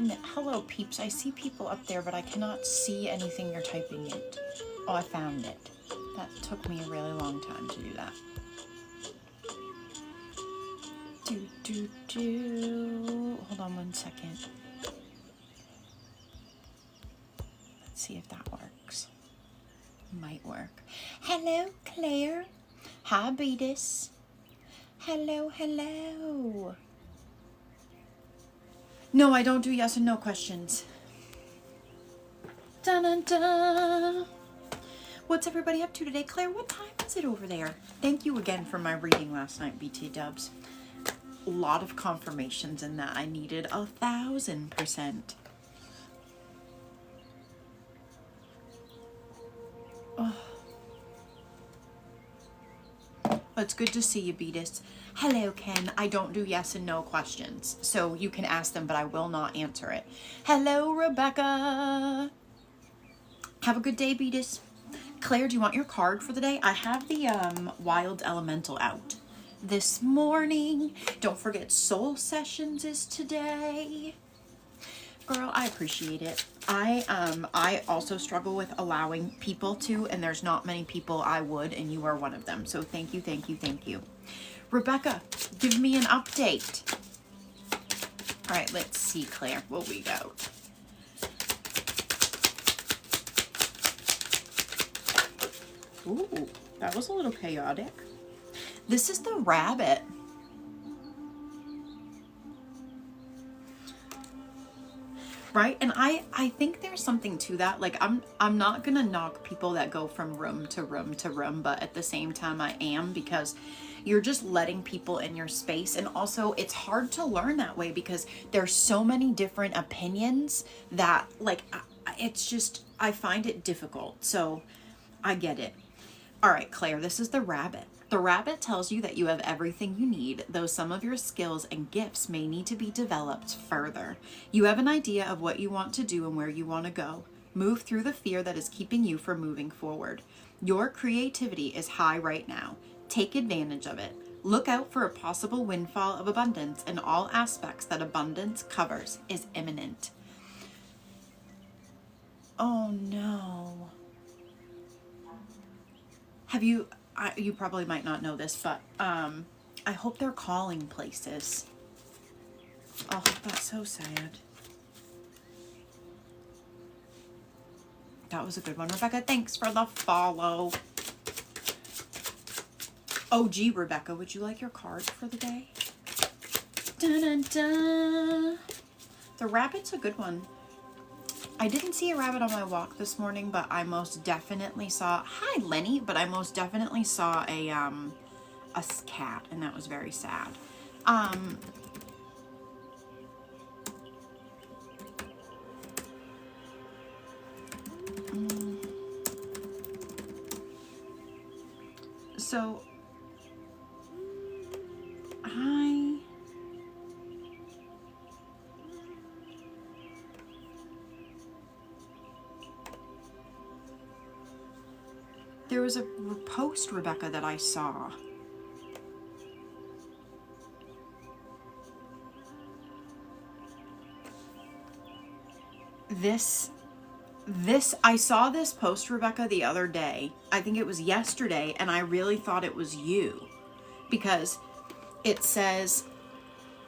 find that. Hello, peeps. I see people up there, but I cannot see anything you're typing in. Oh, I found it. That took me a really long time to do that. Hold on one second. Let's see if that works. Might work. Hello, Claire. Hi, Beatus. Hello, hello. No, I don't do yes and no questions. Dun dun dun. What's everybody up to today? Claire, what time is it over there? Thank you again for my reading last night, BT Dubs. A lot of confirmations in that. I needed 1000%. Oh. It's good to see you, Beatus. Hello, Ken. I don't do yes and no questions, so you can ask them, but I will not answer it. Hello, Rebecca. Have a good day, Beatus. Claire, do you want your card for the day? I have the Wild Elemental out this morning. Don't forget Soul Sessions is today. Girl, I appreciate it. I also struggle with allowing people to, and there's not many people I would, and you are one of them. So thank you, thank you, thank you. Rebecca, give me an update. All right, let's see, Claire, what we got. Ooh, that was a little chaotic. This is the rabbit. Right? And I think there's something to that. Like, I'm not gonna knock people that go from room to room to room, but at the same time I am, because you're just letting people in your space. And also it's hard to learn that way because there's so many different opinions that, like, it's just, I find it difficult. So I get it. All right, Claire, this is the rabbit. The rabbit tells you that you have everything you need, though some of your skills and gifts may need to be developed further. You have an idea of what you want to do and where you want to go. Move through the fear that is keeping you from moving forward. Your creativity is high right now. Take advantage of it. Look out for a possible windfall of abundance, and all aspects that abundance covers is imminent. Oh no. Have you... you probably might not know this, but I hope they're calling places. Oh, that's so sad. That was a good one, Rebecca. Thanks for the follow. Oh, gee, Rebecca, would you like your card for the day? Dun, dun, dun. The rabbit's a good one. I didn't see a rabbit on my walk this morning, but I most definitely saw, hi Lenny, but I most definitely saw a cat, and that was very sad. So there was a post, Rebecca, that I saw. I saw this post, Rebecca, the other day. I think it was yesterday, and I really thought it was you, because it says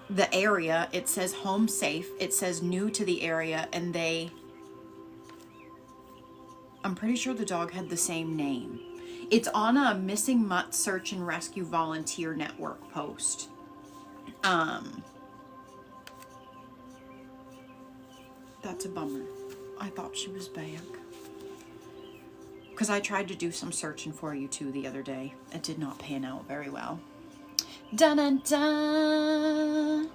the area, it says home safe, it says new to the area, and I'm pretty sure the dog had the same name. It's on a Missing Mutt Search and Rescue Volunteer Network post. That's a bummer. I thought she was back. Because I tried to do some searching for you too the other day. It did not pan out very well. Dun dun dun!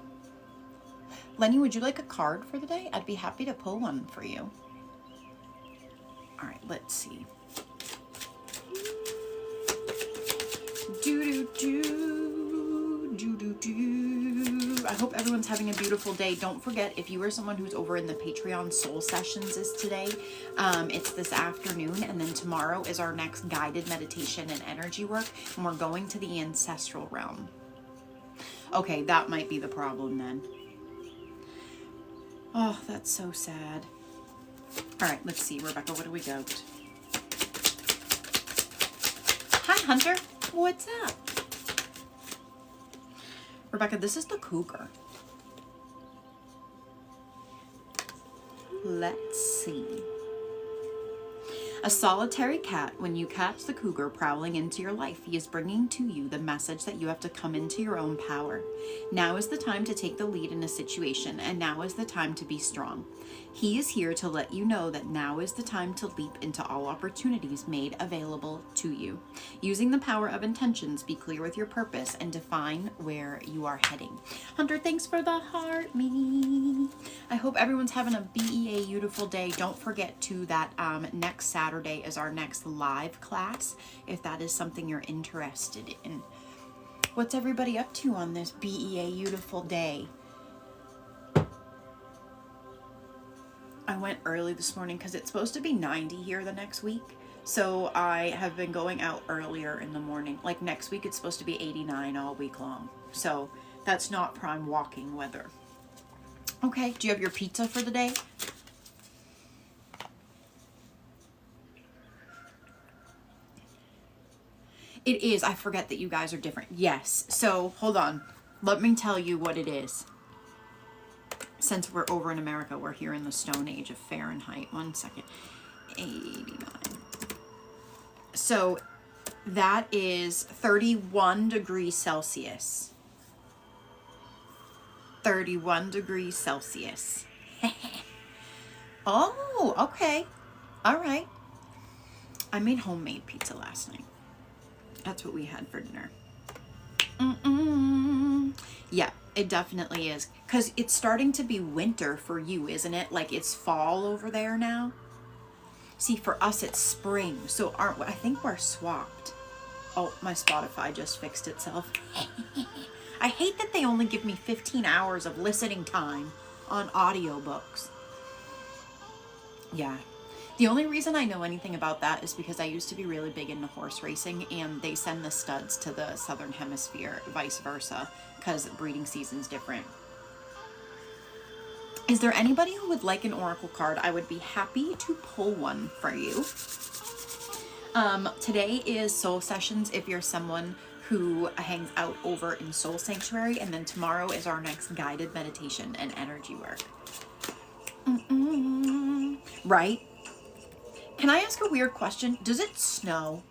Lenny, would you like a card for the day? I'd be happy to pull one for you. All right, let's see. I hope everyone's having a beautiful day. Don't forget, if you are someone who's over in the Patreon, Soul Sessions is today. It's this afternoon, and then tomorrow is our next guided meditation and energy work, and we're going to the ancestral realm. Okay, that might be the problem then. Oh, that's so sad. All right, let's see, Rebecca, what do we got? Hi, Hunter. What's up? Rebecca, this is the cougar. Let's see. A solitary cat, when you catch the cougar prowling into your life, he is bringing to you the message that you have to come into your own power. Now is the time to take the lead in a situation, and now is the time to be strong. He is here to let you know that now is the time to leap into all opportunities made available to you. Using the power of intentions, be clear with your purpose and define where you are heading. Hunter, thanks for the heart, me. I hope everyone's having a BEA beautiful day. Don't forget to that next Saturday is our next live class, if that is something you're interested in. What's everybody up to on this BEA beautiful day? I went early this morning because it's supposed to be 90 here the next week. So I have been going out earlier in the morning. Like next week, it's supposed to be 89 all week long. So that's not prime walking weather. Okay, do you have your pizza for the day? It is. I forget that you guys are different. Yes. So hold on. Let me tell you what it is. Since we're over in America, we're here in the Stone Age of Fahrenheit. 1 second. 89. So that is 31 degrees Celsius. 31 degrees Celsius. Oh, okay. All right. I made homemade pizza last night. That's what we had for dinner. Yeah, it definitely is. Because it's starting to be winter for you, isn't it? Like it's fall over there now. See, for us, it's spring. So I think we're swapped. Oh, my Spotify just fixed itself. I hate that they only give me 15 hours of listening time on audiobooks. Yeah. The only reason I know anything about that is because I used to be really big into horse racing, and they send the studs to the southern hemisphere, vice versa, because breeding season's different. Is there anybody who would like an oracle card? I would be happy to pull one for you. Today is Soul Sessions if you're someone who hangs out over in Soul Sanctuary, and then tomorrow is our next guided meditation and energy work. Right? Can I ask a weird question? Does it snow?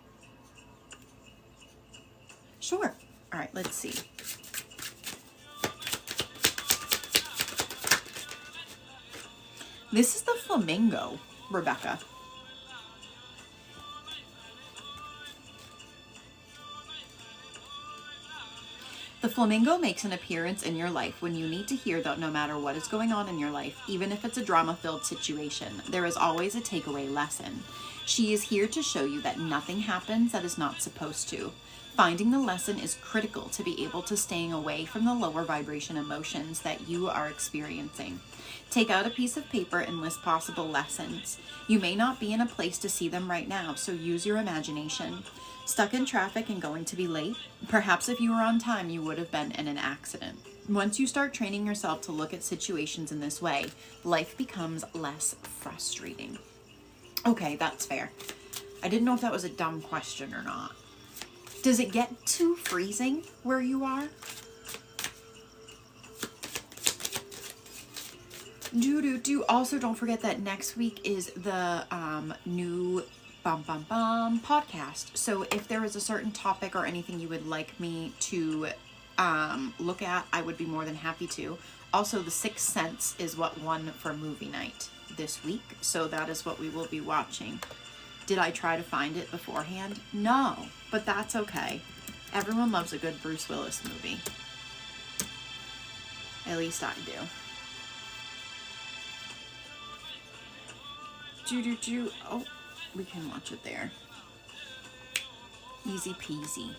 Sure. All right, let's see. This is the flamingo, Rebecca. The flamingo makes an appearance in your life when you need to hear that no matter what is going on in your life, even if it's a drama-filled situation, there is always a takeaway lesson. She is here to show you that nothing happens that is not supposed to. Finding the lesson is critical to be able to staying away from the lower vibration emotions that you are experiencing. Take out a piece of paper and list possible lessons. You may not be in a place to see them right now, so use your imagination. Stuck in traffic and going to be late? Perhaps if you were on time, you would have been in an accident. Once you start training yourself to look at situations in this way, life becomes less frustrating. Okay, that's fair. I didn't know if that was a dumb question or not. Does it get too freezing where you are? Also, don't forget that next week is the new podcast. So if there is a certain topic or anything you would like me to look at, I would be more than happy to. Also, The Sixth Sense is what won for movie night this week. So that is what we will be watching. Did I try to find it beforehand? No, but that's okay. Everyone loves a good Bruce Willis movie. At least I do. Oh, we can watch it there. Easy peasy.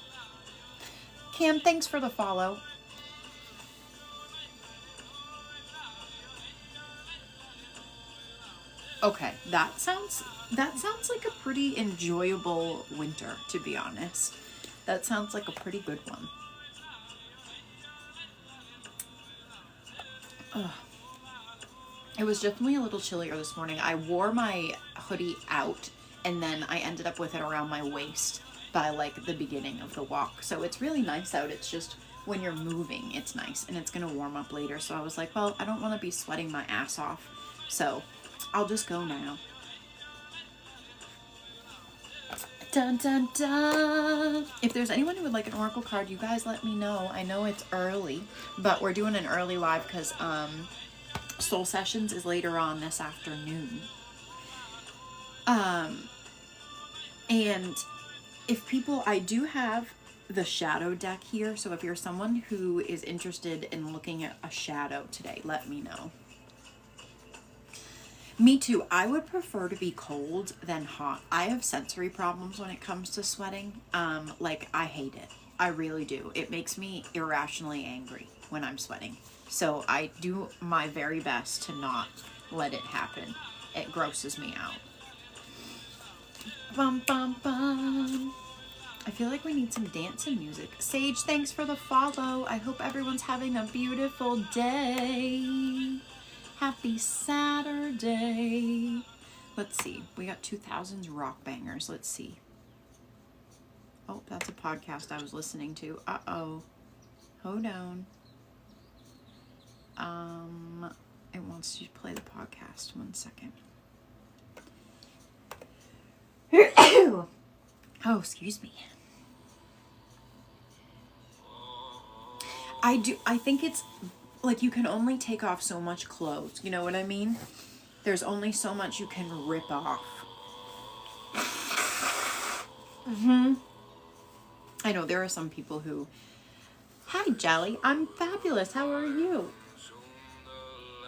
Cam, thanks for the follow. Okay, that sounds like a pretty enjoyable winter, to be honest. That sounds like a pretty good one. Ugh. It was definitely a little chillier this morning. I wore my hoodie out and then I ended up with it around my waist by like the beginning of the walk. So it's really nice out. It's just when you're moving, it's nice and it's going to warm up later. So I was like, well, I don't want to be sweating my ass off. So I'll just go now. Dun, dun, dun. If there's anyone who would like an oracle card, you guys let me know. I know it's early, but we're doing an early live because Soul Sessions is later on this afternoon. And if people, I do have the shadow deck here, so if you're someone who is interested in looking at a shadow today, let me know. Me too. I would prefer to be cold than hot. I have sensory problems when it comes to sweating. Like I hate it. I really do. It makes me irrationally angry when I'm sweating. So I do my very best to not let it happen. It grosses me out. Bum, bum, bum. I feel like we need some dancing music. Sage, thanks for the follow. I hope everyone's having a beautiful day. Happy Saturday. Let's see. We got 2000s rock bangers. Let's see. Oh, that's a podcast I was listening to. Uh-oh. Hold on. It wants to play the podcast. 1 second. Oh, excuse me. I think it's like you can only take off so much clothes. You know what I mean? There's only so much you can rip off. I know there are some people who, hi Jelly, I'm fabulous. How are you?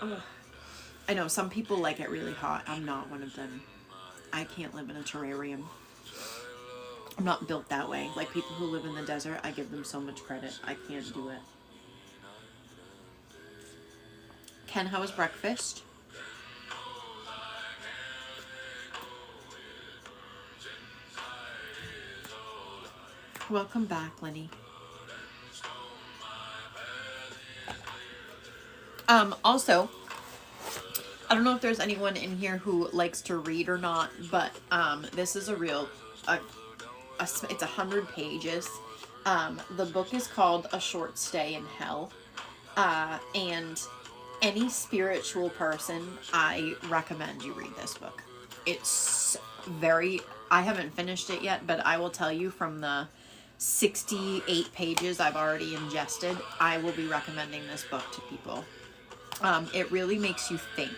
Ugh. I know some people like it really hot. I'm not one of them. I can't live in a terrarium. I'm not built that way. Like people who live in the desert, I give them so much credit. I can't do it. Ken, how was breakfast? Welcome back, Lenny. Also, I don't know if there's anyone in here who likes to read or not, but this is a real, it's 100 pages. The book is called A Short Stay in Hell, and any spiritual person, I recommend you read this book. It's very, I haven't finished it yet, but I will tell you from the 68 pages I've already ingested, I will be recommending this book to people. It really makes you think.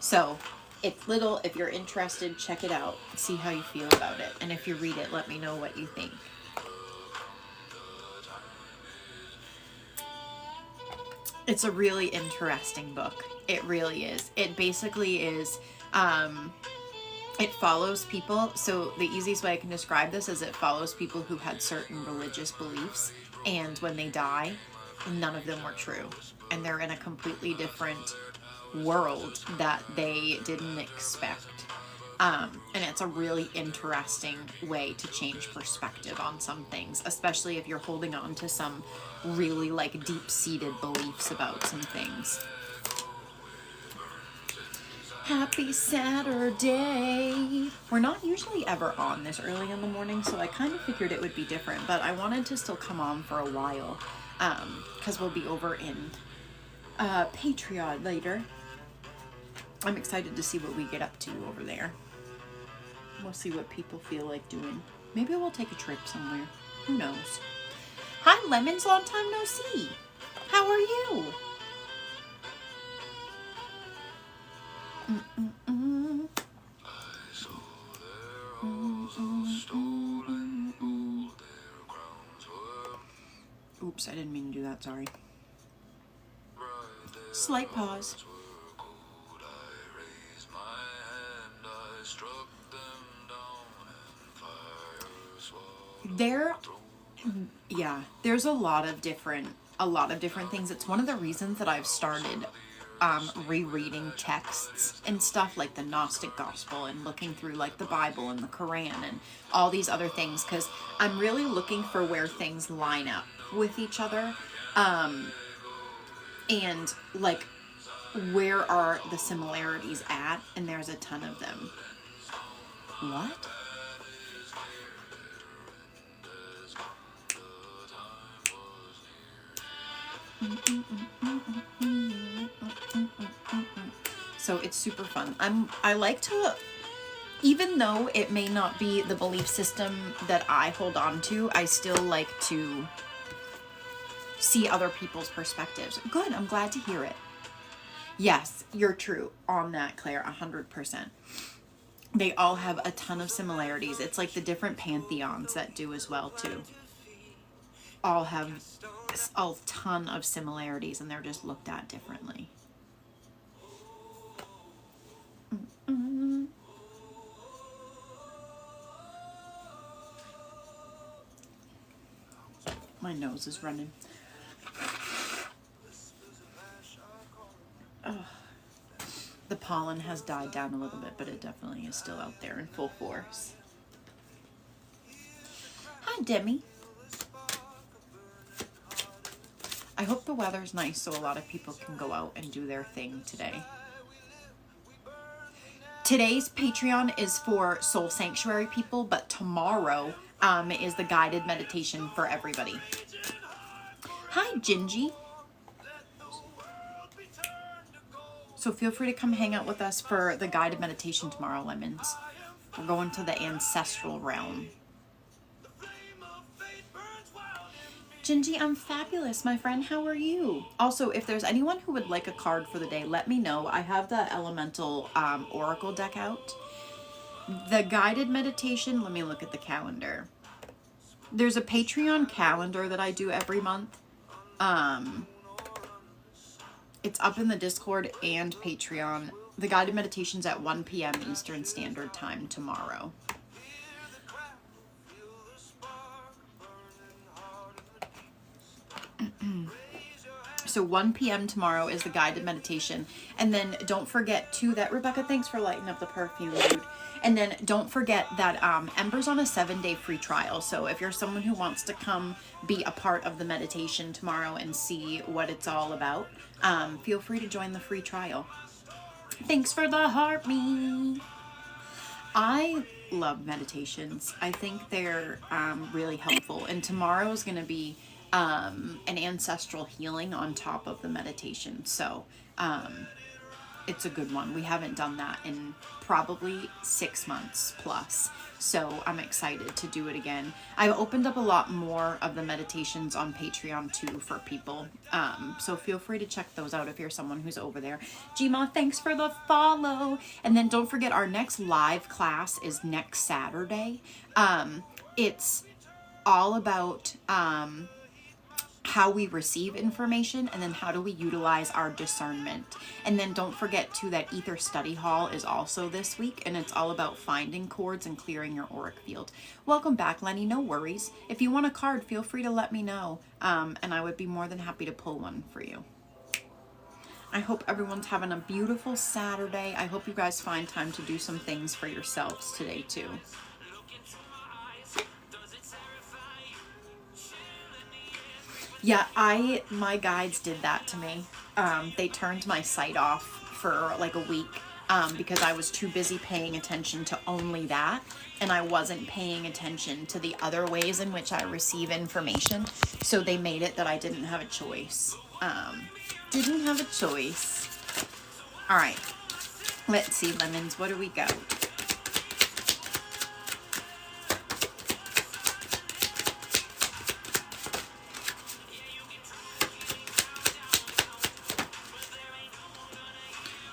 So it's little, if you're interested, check it out, see how you feel about it. And if you read it, let me know what you think. It's a really interesting book. It really is. It basically is, it follows people. So the easiest way I can describe this is it follows people who had certain religious beliefs, and when they die, none of them were true. And they're in a completely different world that they didn't expect. And it's a really interesting way to change perspective on some things, especially if you're holding on to some really like deep-seated beliefs about some things. Happy Saturday. We're not usually ever on this early in the morning, so I kind of figured it would be different, but I wanted to still come on for a while, because we'll be over in Patreon later. I'm excited to see what we get up to over there. We'll see what people feel like doing. Maybe we'll take a trip somewhere. Who knows? Hi, Lemons. Long time no see. How are you? Oops, I didn't mean to do that. Sorry. Slight pause. There's a lot of different things. It's one of the reasons that I've started rereading texts and stuff like the Gnostic Gospel and looking through like the Bible and the Quran and all these other things, because I'm really looking for where things line up with each other. And like where are the similarities at? And there's a ton of them. What? So it's super fun. I like to, even though it may not be the belief system that I hold on to, I still like to see other people's perspectives. Good, I'm glad to hear it. Yes, you're true on that, Claire, 100%. They all have a ton of similarities. It's like the different pantheons that do as well, too. All have a ton of similarities, and they're just looked at differently. My nose is running. Ugh. The pollen has died down a little bit, but it definitely is still out there in full force. Hi, Demi. I hope the weather's nice so a lot of people can go out and do their thing today. Today's Patreon is for Soul Sanctuary people, but tomorrow is the guided meditation for everybody. Hi, Gingy. So feel free to come hang out with us for the guided meditation tomorrow, Lemons. We're going to the ancestral realm. Gingy, I'm fabulous, my friend. How are you? Also, if there's anyone who would like a card for the day, let me know. I have the Elemental Oracle deck out. The guided meditation, let me look at the calendar. There's a Patreon calendar that I do every month. It's up in the Discord and Patreon. The guided meditation's at 1 p.m. Eastern Standard Time tomorrow. So 1 p.m. tomorrow is the guided meditation. And then don't forget too that, Rebecca, thanks for lighting up the perfume, dude. And then don't forget that Ember's on a 7-day free trial. So if you're someone who wants to come be a part of the meditation tomorrow and see what it's all about, feel free to join the free trial. Thanks for the heart, me. I love meditations. I think they're really helpful. And tomorrow is going to be an ancestral healing on top of the meditation. So it's a good one. We haven't done that in probably 6 months plus. So I'm excited to do it again. I've opened up a lot more of the meditations on Patreon too for people. So feel free to check those out if you're someone who's over there. Gma, thanks for the follow. And then don't forget our next live class is next Saturday. It's all about how we receive information, and then how do we utilize our discernment. And then don't forget too that Ether Study Hall is also this week, and it's all about finding chords and clearing your auric field. Welcome back, Lenny. No worries. If you want a card, feel free to let me know, and I would be more than happy to pull one for you. I hope everyone's having a beautiful Saturday. I hope you guys find time to do some things for yourselves today too. Yeah, my guides did that to me. They turned my site off for like a week because I was too busy paying attention to only that, and I wasn't paying attention to the other ways in which I receive information. So they made it that I didn't have a choice. Didn't have a choice. All right, let's see, Lemons, what do we got?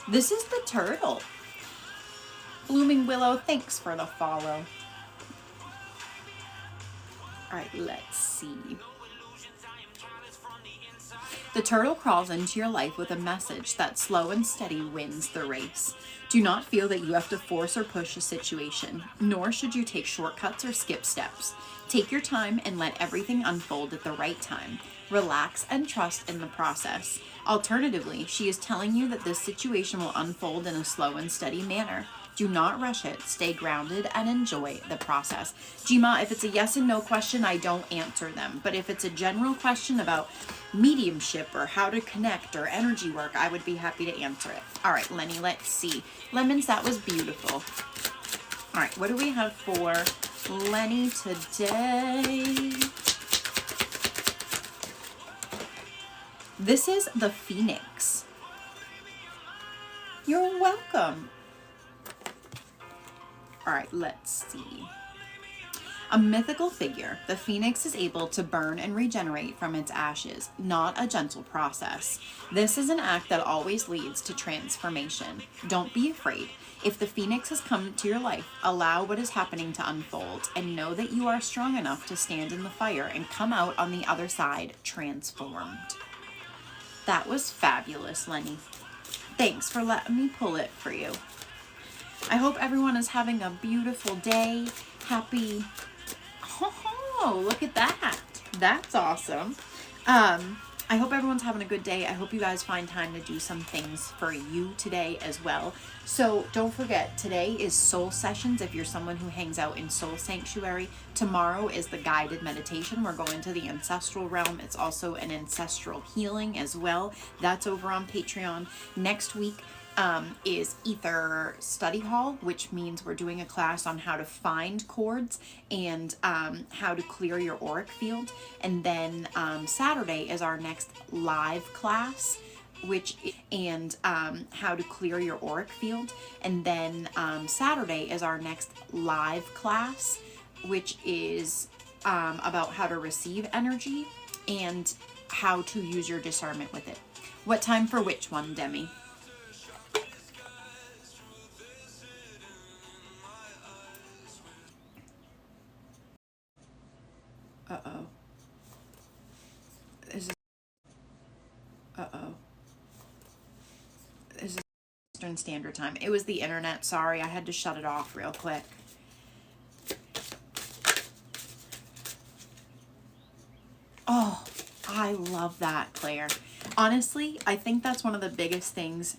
This is the turtle. Blooming Willow, thanks for the follow. All right, let's see. The turtle crawls into your life with a message that slow and steady wins the race. Do not feel that you have to force or push a situation, nor should you take shortcuts or skip steps. Take your time and let everything unfold at the right time. Relax and trust in the process. Alternatively, she is telling you that this situation will unfold in a slow and steady manner. Do not rush it. Stay grounded and enjoy the process. Jima, if it's a yes and no question, I don't answer them. But if it's a general question about mediumship or how to connect or energy work, I would be happy to answer it. All right, Lenny, let's see. Lemons, that was beautiful. All right, what do we have for Lenny today? This is the Phoenix. You're welcome. All right, let's see. A mythical figure, the phoenix is able to burn and regenerate from its ashes, not a gentle process. This is an act that always leads to transformation. Don't be afraid. If the phoenix has come into your life, allow what is happening to unfold and know that you are strong enough to stand in the fire and come out on the other side transformed. That was fabulous, Lenny. Thanks for letting me pull it for you. I hope everyone is having a beautiful day. Happy, oh, look at that. That's awesome. I hope everyone's having a good day. I hope you guys find time to do some things for you today as well. So don't forget, today is Soul Sessions if you're someone who hangs out in Soul Sanctuary. Tomorrow is the guided meditation. We're going to the ancestral realm. It's also an ancestral healing as well. That's over on Patreon. Next week is Ether Study Hall, which means we're doing a class on how to find cords and how to clear your auric field. And then Saturday is our next live class, how to clear your auric field. And then Saturday is our next live class, which is about how to receive energy and how to use your discernment with it. What time for which one, Demi? Uh-oh. This is Eastern Standard Time. It was the internet. Sorry, I had to shut it off real quick. Oh, I love that, Claire. Honestly, I think that's one of the biggest things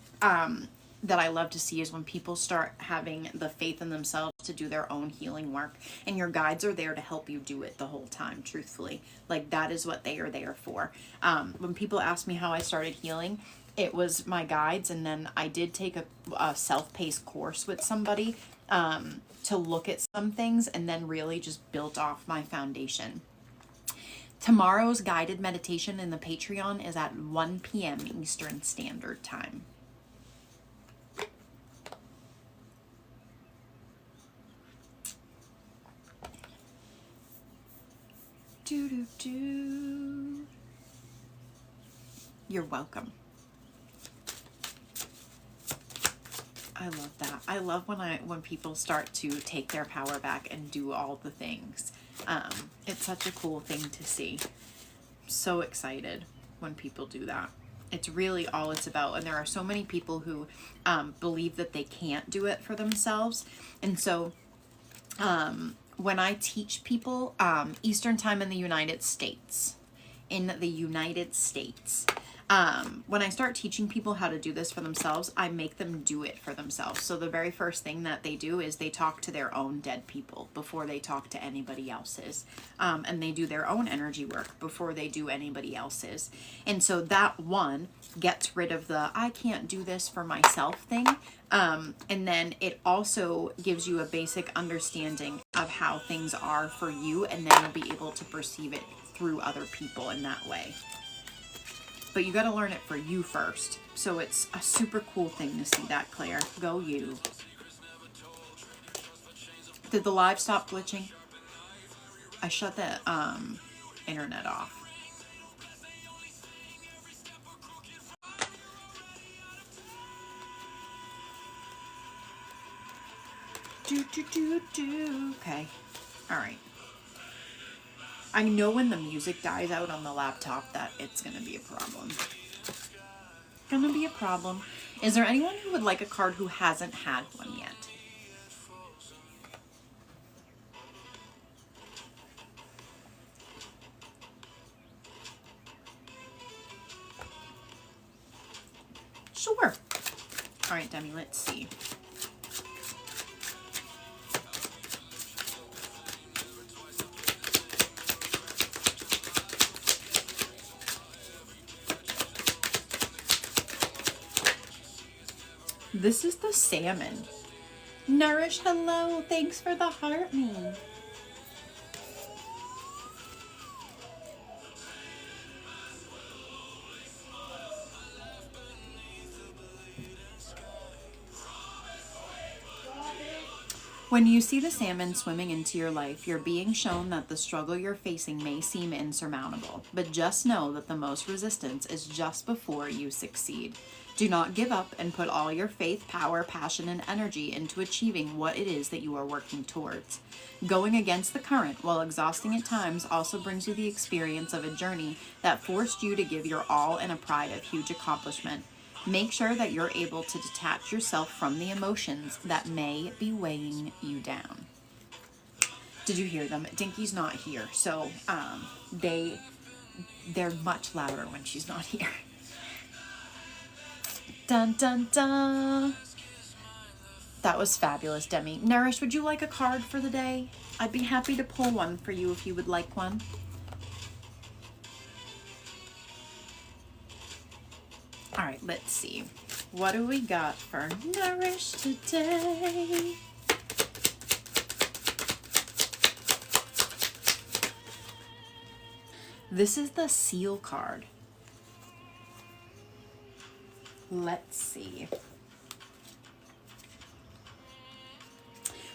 that I love to see is when people start having the faith in themselves to do their own healing work, and your guides are there to help you do it the whole time, truthfully. Like, that is what they are there for. When people ask me how I started healing, it was my guides, and then I did take a self-paced course with somebody to look at some things, and then really just built off my foundation. Tomorrow's guided meditation in the Patreon is at 1 p.m. Eastern Standard Time. You're welcome. I love that. I love when people start to take their power back and do all the things. It's such a cool thing to see. So excited when people do that. It's really all it's about. And there are so many people who believe that they can't do it for themselves. And so when I teach people Eastern Time in the United States, when I start teaching people how to do this for themselves, I make them do it for themselves. So the very first thing that they do is they talk to their own dead people before they talk to anybody else's. And they do their own energy work before they do anybody else's. And so that one gets rid of the I can't do this for myself thing. And then it also gives you a basic understanding of how things are for you, and then you'll be able to perceive it through other people in that way. But you got to learn it for you first. So it's a super cool thing to see that, Claire. Go you. Did the live stop glitching? I shut the internet off. Okay. All right. I know when the music dies out on the laptop that it's going to be a problem. Gonna be a problem. Is there anyone who would like a card who hasn't had one yet? Sure. All right, Demi, let's see. This is the salmon. Nourish, hello. Thanks for the heart me. When you see the salmon swimming into your life, you're being shown that the struggle you're facing may seem insurmountable, but just know that the most resistance is just before you succeed. Do not give up and put all your faith, power, passion, and energy into achieving what it is that you are working towards. Going against the current, while exhausting at times, also brings you the experience of a journey that forced you to give your all in a pride of huge accomplishment. Make sure that you're able to detach yourself from the emotions that may be weighing you down. Did you hear them? Dinky's not here, so they're much louder when she's not here. Dun dun dun. That was fabulous, Demi. Nourish, would you like a card for the day? I'd be happy to pull one for you if you would like one. All right, let's see. What do we got for Nourish today? This is the seal card. Let's see.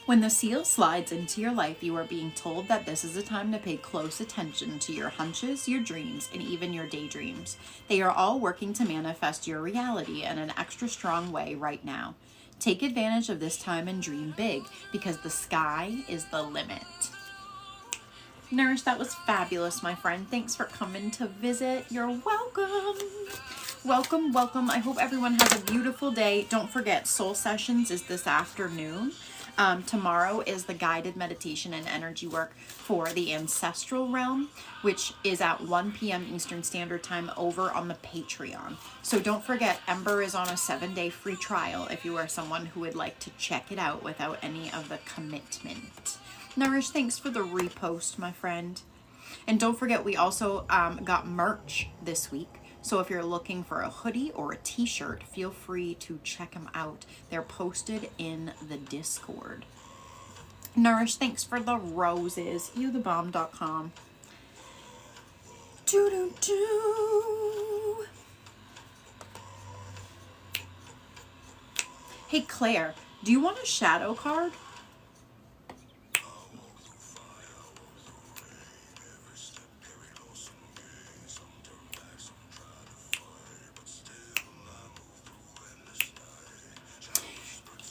When the seal slides into your life, you are being told that this is a time to pay close attention to your hunches, your dreams, and even your daydreams. They are all working to manifest your reality in an extra strong way right now. Take advantage of this time and dream big, because the sky is the limit. Nourish, that was fabulous, my friend. Thanks for coming to visit. You're welcome. Welcome, welcome. I hope everyone has a beautiful day. Don't forget, Soul Sessions is this afternoon. Tomorrow is the guided meditation and energy work for the ancestral realm, which is at 1 p.m. Eastern Standard Time over on the Patreon. So don't forget, Ember is on a 7-day free trial if you are someone who would like to check it out without any of the commitment. Nourish, thanks for the repost, my friend. And don't forget, we also got merch this week. So if you're looking for a hoodie or a t-shirt, feel free to check them out. They're posted in the Discord. Nourish, thanks for the roses. youthebomb.com. Doo-doo-doo. Hey, Claire, do you want a shadow card?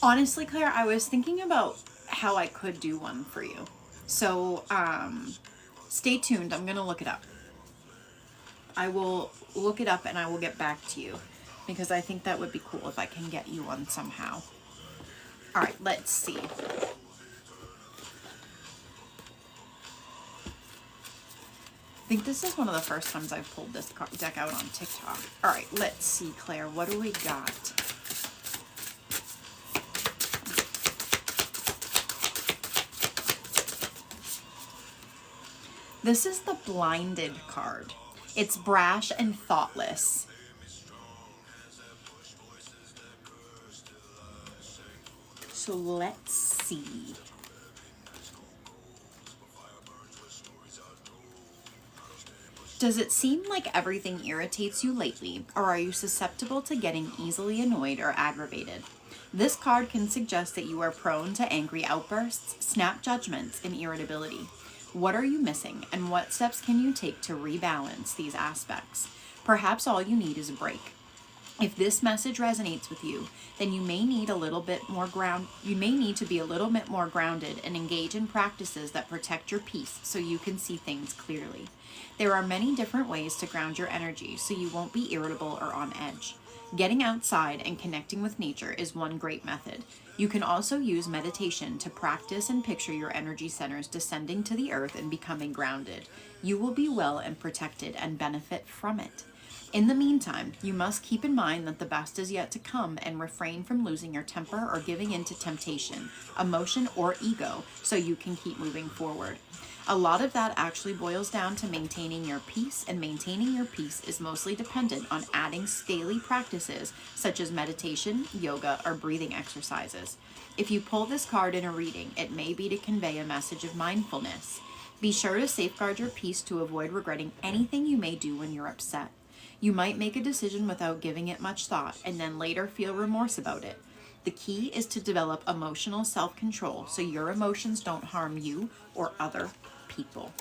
Honestly, Claire, I was thinking about how I could do one for you. So, stay tuned. I'm going to look it up. I will look it up and I will get back to you because I think that would be cool if I can get you one somehow. All right, let's see. I think this is one of the first times I've pulled this deck out on TikTok. All right, let's see, Claire. What do we got? This is the Blinded card. It's brash and thoughtless. So let's see. Does it seem like everything irritates you lately, or are you susceptible to getting easily annoyed or aggravated? This card can suggest that you are prone to angry outbursts, snap judgments, and irritability. What are you missing, and what steps can you take to rebalance these aspects? Perhaps all you need is a break. If this message resonates with you, then you may need to be a little bit more grounded and engage in practices that protect your peace so you can see things clearly. There are many different ways to ground your energy so you won't be irritable or on edge. Getting outside and connecting with nature is one great method. You can also use meditation to practice and picture your energy centers descending to the earth and becoming grounded. You will be well and protected and benefit from it. In the meantime, you must keep in mind that the best is yet to come and refrain from losing your temper or giving in to temptation, emotion, or ego so you can keep moving forward. A lot of that actually boils down to maintaining your peace, and maintaining your peace is mostly dependent on adding daily practices such as meditation, yoga, or breathing exercises. If you pull this card in a reading, it may be to convey a message of mindfulness. Be sure to safeguard your peace to avoid regretting anything you may do when you're upset. You might make a decision without giving it much thought and then later feel remorse about it. The key is to develop emotional self-control so your emotions don't harm you or other people.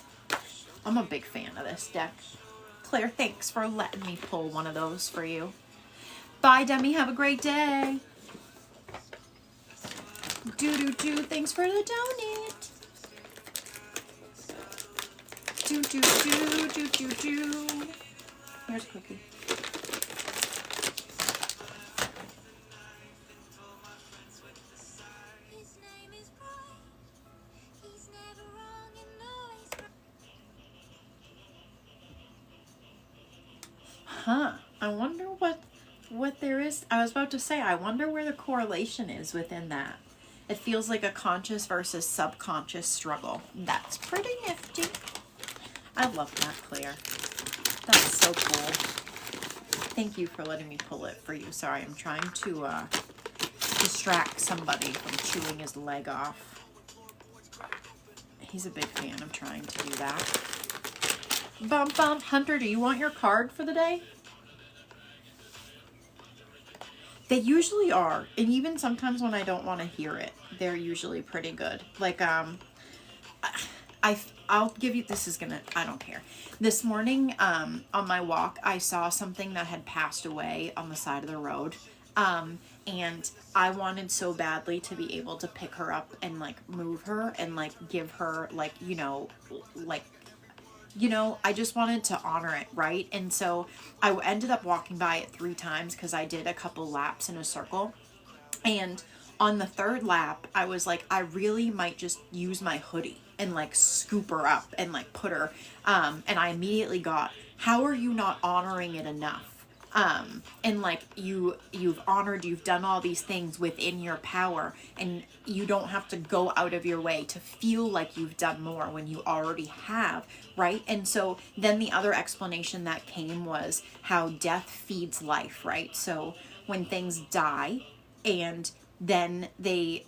I'm a big fan of this deck. Claire, thanks for letting me pull one of those for you. Bye, Demi. Have a great day. Thanks for the donate. Here's a cookie. Huh. I wonder what there is. I was about to say, I wonder where the correlation is within that. It feels like a conscious versus subconscious struggle. That's pretty nifty. I love that, Claire. That's so cool. Thank you for letting me pull it for you. Sorry, I'm trying to distract somebody from chewing his leg off. He's a big fan of trying to do that. Bump, bump. Hunter, do you want your card for the day? They usually are. And even sometimes when I don't want to hear it, they're usually pretty good. Like, I'll give you, this is gonna, I don't care. This morning, on my walk, I saw something that had passed away on the side of the road. And I wanted so badly to be able to pick her up and like move her and like give her like, I just wanted to honor it, right? And so I ended up walking by it 3 times because I did a couple laps in a circle. And on the 3rd lap, I was like, I really might just use my hoodie and like scoop her up and like put her. And I immediately got, how are you not honoring it enough? And like you've honored, you've done all these things within your power, and you don't have to go out of your way to feel like you've done more when you already have, right? And so then the other explanation that came was how death feeds life, right? So when things die and then they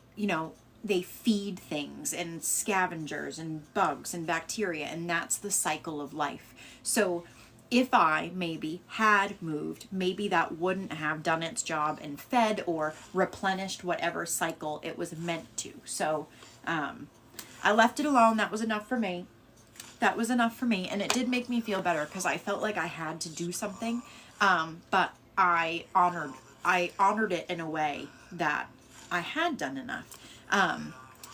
feed things and scavengers and bugs and bacteria, and that's the cycle of life. So if I maybe had moved, maybe that wouldn't have done its job and fed or replenished whatever cycle it was meant to. So I left it alone. That was enough for me. That was enough for me. And it did make me feel better because I felt like I had to do something. But I honored it in a way that I had done enough. And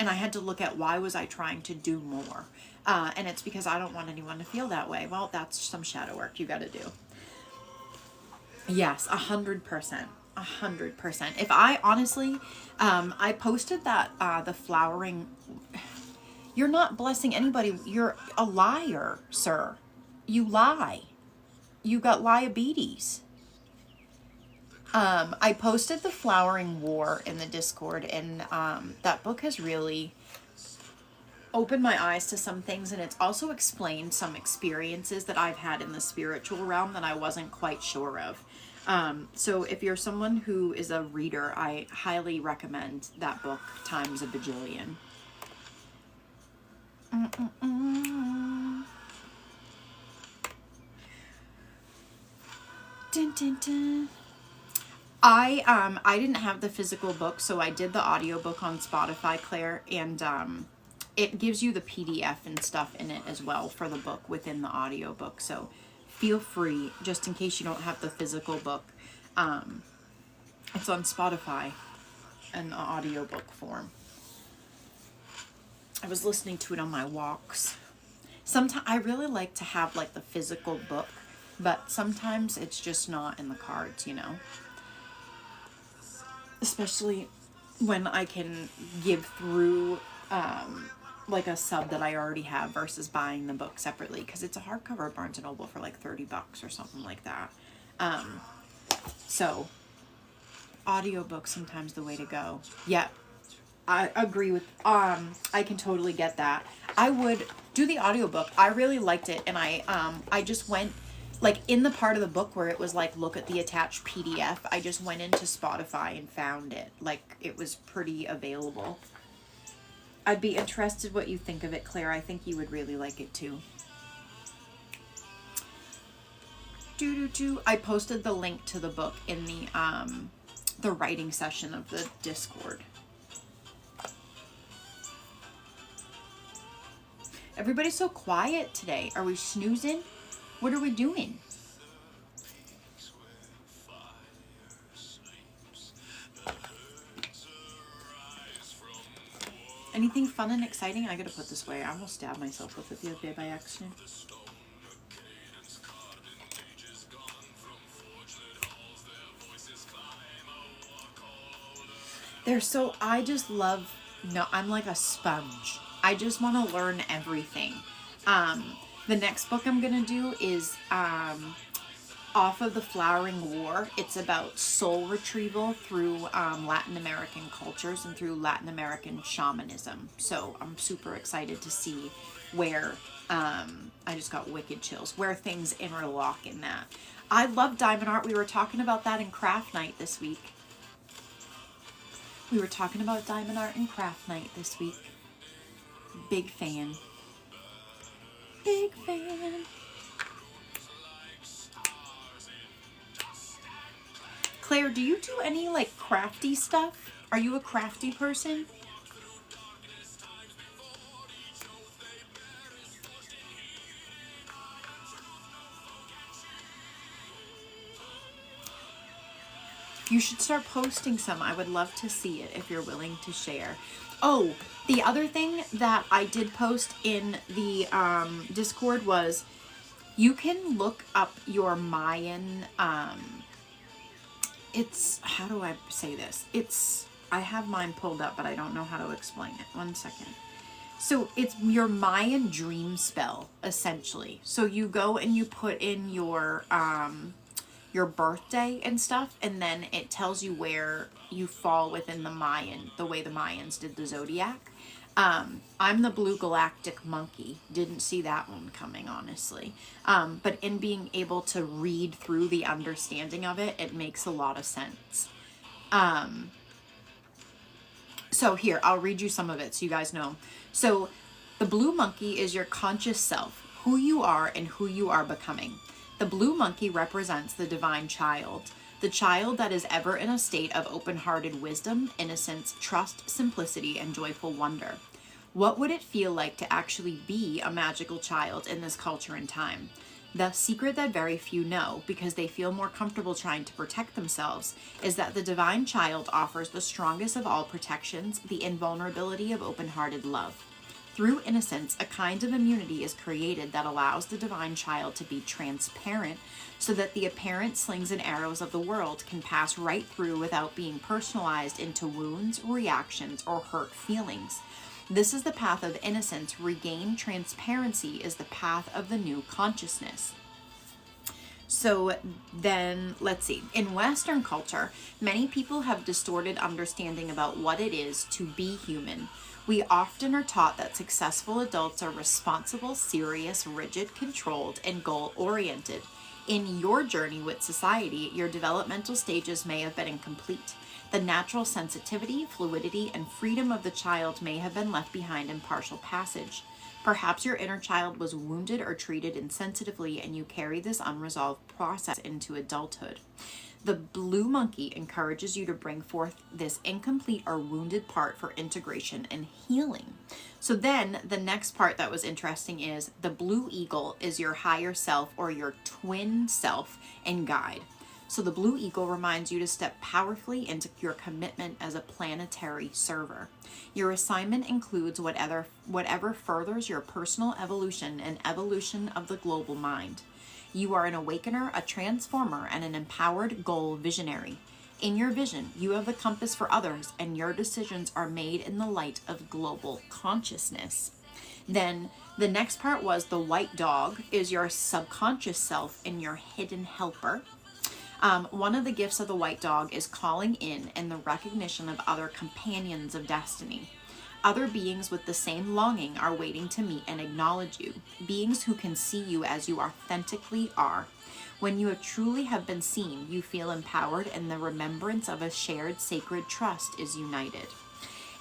I had to look at, why was I trying to do more? And it's because I don't want anyone to feel that way. Well, that's some shadow work you got to do. Yes, 100%. 100%. If I honestly, I posted that, the flowering, you're not blessing anybody. You're a liar, sir. You lie. You got liabetes. I posted the Flowering War in the Discord, and that book has really opened my eyes to some things, and it's also explained some experiences that I've had in the spiritual realm that I wasn't quite sure of. So if you're someone who is a reader, I highly recommend that book times a bajillion. Dun, dun, dun. I didn't have the physical book, so I did the audiobook on Spotify, Claire, and it gives you the PDF and stuff in it as well for the book within the audiobook. So feel free, just in case you don't have the physical book. It's on Spotify in the audiobook form. I was listening to it on my walks. Sometimes I really like to have like the physical book, but sometimes it's just not in the cards, you know. Especially when I can give through like a sub that I already have versus buying the book separately, because it's a hardcover at Barnes & Noble for like $30 or something like that. So audiobook sometimes the way to go. Yeah, I agree with I can totally get that. I would do the audiobook. I really liked it, and I just went, like, in the part of the book where it was like, look at the attached PDF, I just went into Spotify and found it. Like, it was pretty available. I'd be interested what you think of it, Claire. I think you would really like it too. I posted the link to the book in the writing session of the Discord. Everybody's so quiet today. Are we snoozing? What are we doing? Anything fun and exciting? I gotta put this away. I almost stabbed myself with it the other day by accident. They're so, I just love, no, I'm like a sponge. I just want to learn everything. The next book I'm going to do is Off of the Flowering War. It's about soul retrieval through Latin American cultures and through Latin American shamanism. So I'm super excited to see where, I just got wicked chills, where things interlock in that. I love diamond art. We were talking about that in craft night this week. We were talking about diamond art and craft night this week. Big fan. Big fan. Claire, do you do any like crafty stuff? Are you a crafty person? You should start posting some. I would love to see it if you're willing to share. Oh, the other thing that I did post in the Discord was you can look up your Mayan, it's, how do I say this? It's, I have mine pulled up, but I don't know how to explain it. One second. So it's your Mayan dream spell, essentially. So you go and you put in your birthday and stuff, and then it tells you where you fall within the Mayan, the way the Mayans did the zodiac. I'm the blue galactic monkey. Didn't see that one coming, honestly. But in being able to read through the understanding of it, it makes a lot of sense. So here, I'll read you some of it so you guys know. So the blue monkey is your conscious self, who you are and who you are becoming. The blue monkey represents the divine child, the child that is ever in a state of open-hearted wisdom, innocence, trust, simplicity, and joyful wonder. What would it feel like to actually be a magical child in this culture and time? The secret that very few know, because they feel more comfortable trying to protect themselves, is that the divine child offers the strongest of all protections, the invulnerability of open-hearted love. Through innocence, a kind of immunity is created that allows the divine child to be transparent so that the apparent slings and arrows of the world can pass right through without being personalized into wounds, reactions, or hurt feelings. This is the path of innocence. Regain transparency is the path of the new consciousness. So then, let's see. In Western culture, many people have distorted understanding about what it is to be human. We often are taught that successful adults are responsible, serious, rigid, controlled, and goal-oriented. In your journey with society, your developmental stages may have been incomplete. The natural sensitivity, fluidity, and freedom of the child may have been left behind in partial passage. Perhaps your inner child was wounded or treated insensitively, and you carry this unresolved process into adulthood. The blue monkey encourages you to bring forth this incomplete or wounded part for integration and healing. So then the next part that was interesting is the blue eagle is your higher self or your twin self and guide. So the blue eagle reminds you to step powerfully into your commitment as a planetary server. Your assignment includes whatever furthers your personal evolution and evolution of the global mind. You are an awakener, a transformer, and an empowered goal visionary. In your vision, you have the compass for others, and your decisions are made in the light of global consciousness. Then the next part was the white dog is your subconscious self and your hidden helper. One of the gifts of the white dog is calling in and the recognition of other companions of destiny. Other beings with the same longing are waiting to meet and acknowledge you. Beings who can see you as you authentically are. When you truly have been seen, you feel empowered, and the remembrance of a shared sacred trust is united.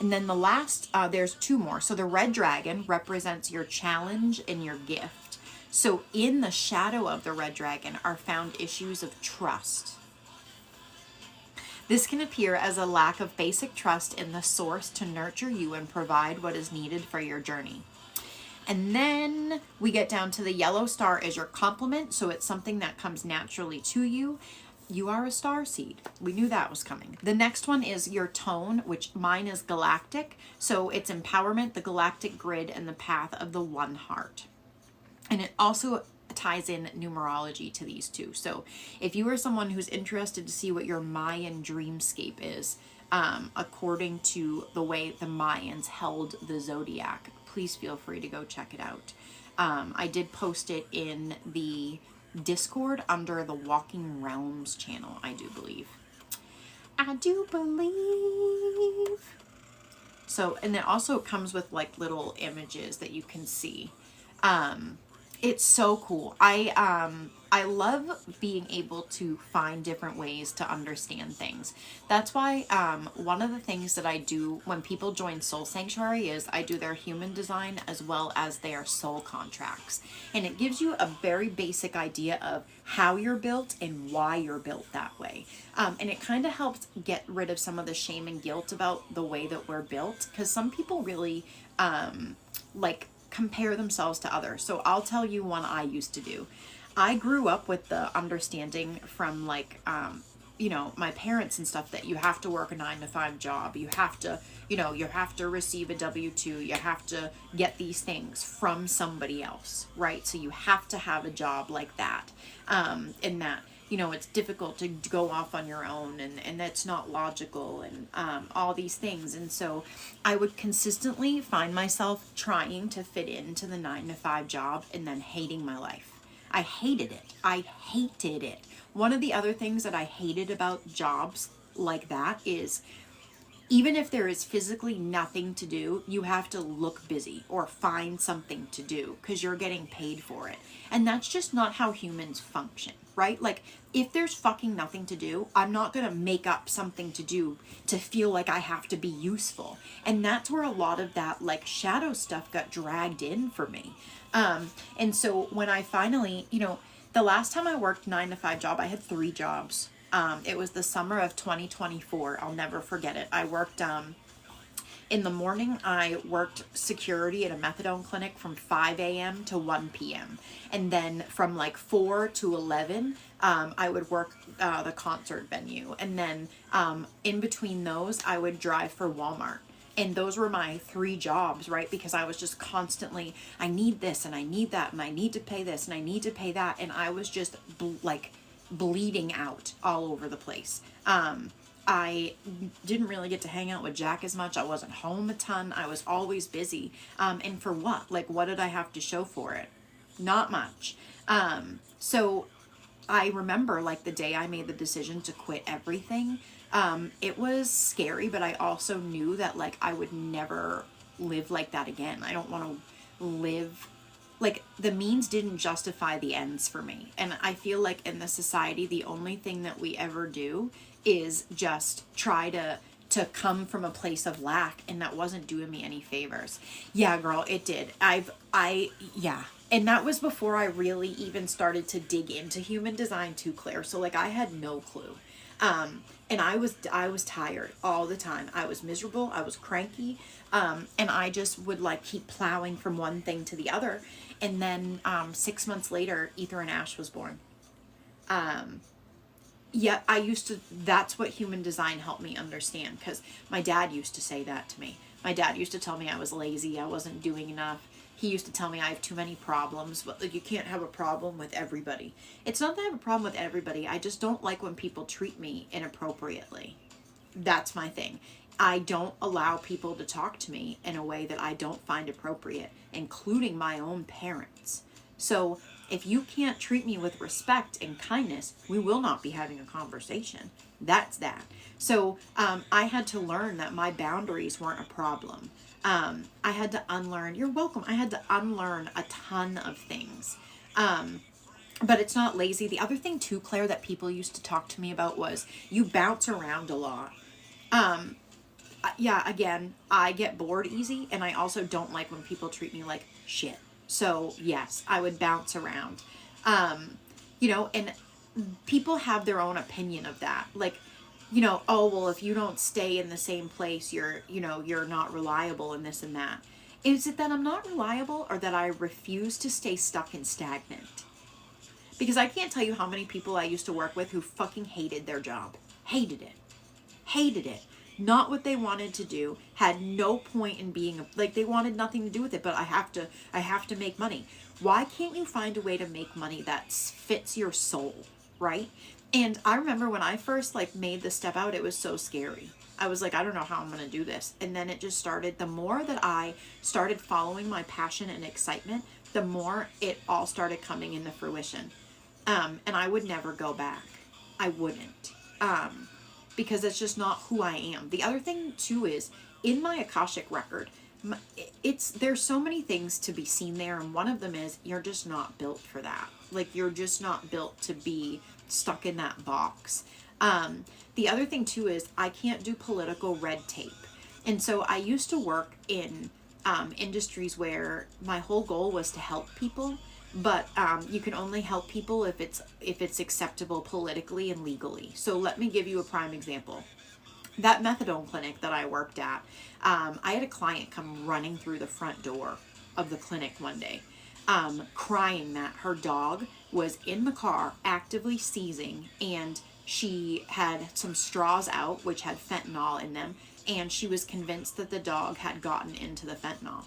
And then the last, there's two more. So the red dragon represents your challenge and your gift. So in the shadow of the red dragon are found issues of trust. This can appear as a lack of basic trust in the source to nurture you and provide what is needed for your journey. And then we get down to the yellow star as your complement. So it's something that comes naturally to you. You are a star seed. We knew that was coming. The next one is your tone, which mine is galactic. So it's empowerment, the galactic grid, and the path of the one heart. And it also ties in numerology to these two. So if you are someone who's interested to see what your Mayan dreamscape is, according to the way the Mayans held the zodiac, please feel free to go check it out. I did post it in the Discord under the Walking Realms channel, I do believe. I do believe. So, and it also comes with like little images that you can see. It's so cool. I love being able to find different ways to understand things. That's why one of the things that I do when people join Soul Sanctuary is I do their human design as well as their soul contracts. And it gives you a very basic idea of how you're built and why you're built that way. And it kind of helps get rid of some of the shame and guilt about the way that we're built, because some people really like compare themselves to others. So I'll tell you one I used to do. I grew up with the understanding from like, you know, my parents and stuff that you have to work a 9-to-5 job. You have to, you know, you have to receive a W-2. You have to get these things from somebody else, right? So you have to have a job like that. And that, you know, it's difficult to go off on your own, and that's not logical, and all these things. And so I would consistently find myself trying to fit into the 9-to-5 job and then hating my life. I hated it. I hated it. One of the other things that I hated about jobs like that is even if there is physically nothing to do, you have to look busy or find something to do because you're getting paid for it. And that's just not how humans function, right? Like, if there's fucking nothing to do, I'm not going to make up something to do to feel like I have to be useful. And that's where a lot of that, like, shadow stuff got dragged in for me. And so when I finally, you know, the last time I worked 9-to-5 job, I had 3 jobs. It was the summer of 2024. I'll never forget it. I worked, in the morning, I worked security at a methadone clinic from 5 a.m. to 1 p.m. And then from like 4 to 11, I would work the concert venue. And then in between those, I would drive for Walmart. And those were my 3 jobs, right? Because I was just constantly, I need this and I need that and I need to pay this and I need to pay that. And I was just like bleeding out all over the place. I didn't really get to hang out with Jack as much. I wasn't home a ton. I was always busy. And for what? Like, what did I have to show for it? Not much. So I remember like the day I made the decision to quit everything. It was scary, but I also knew that like I would never live like that again. I don't want to live like, the means didn't justify the ends for me. And I feel like in this society, the only thing that we ever do is just try to come from a place of lack, and that wasn't doing me any favors. Yeah, girl, it did. Yeah. And that was before I really even started to dig into human design too, Claire. So like I had no clue. And I was tired all the time. I was miserable. I was cranky. And I just would like keep plowing from one thing to the other. And then 6 months later, Ether and Ash was born. Yeah, that's what human design helped me understand, because my dad used to say that to me. My dad used to tell me I was lazy, I wasn't doing enough. He used to tell me I have too many problems, but like, you can't have a problem with everybody. It's not that I have a problem with everybody, I just don't like when people treat me inappropriately. That's my thing. I don't allow people to talk to me in a way that I don't find appropriate, including my own parents. So if you can't treat me with respect and kindness, we will not be having a conversation. That's that. So I had to learn that my boundaries weren't a problem. I had to unlearn, you're welcome. I had to unlearn a ton of things. But it's not lazy. The other thing too, Claire, that people used to talk to me about was you bounce around a lot. Yeah, again, I get bored easy, and I also don't like when people treat me like shit. So yes, I would bounce around. And people have their own opinion of that. Like, oh, well, if you don't stay in the same place, you're not reliable and this and that. Is it that I'm not reliable, or that I refuse to stay stuck and stagnant? Because I can't tell you how many people I used to work with who fucking hated their job. Hated it. Hated it. Not what they wanted to do. Had no point in being, like, they wanted nothing to do with it, but I have to make money. Why can't you find a way to make money that fits your soul, right? And I remember when I first, like, made the step out, it was so scary. I was like, I don't know how I'm going to do this. And then it just started. The more that I started following my passion and excitement, the more it all started coming into fruition. And I would never go back. I wouldn't. Because it's just not who I am. The other thing too is, in my Akashic record, there's so many things to be seen there, and one of them is you're just not built for that. Like, you're just not built to be stuck in that box. The other thing too is I can't do political red tape. And so I used to work in industries where my whole goal was to help people, but you can only help people if it's acceptable politically and legally. So let me give you a prime example. That methadone clinic that I worked at, I had a client come running through the front door of the clinic one day, crying that her dog was in the car actively seizing, and she had some straws out which had fentanyl in them, and she was convinced that the dog had gotten into the fentanyl.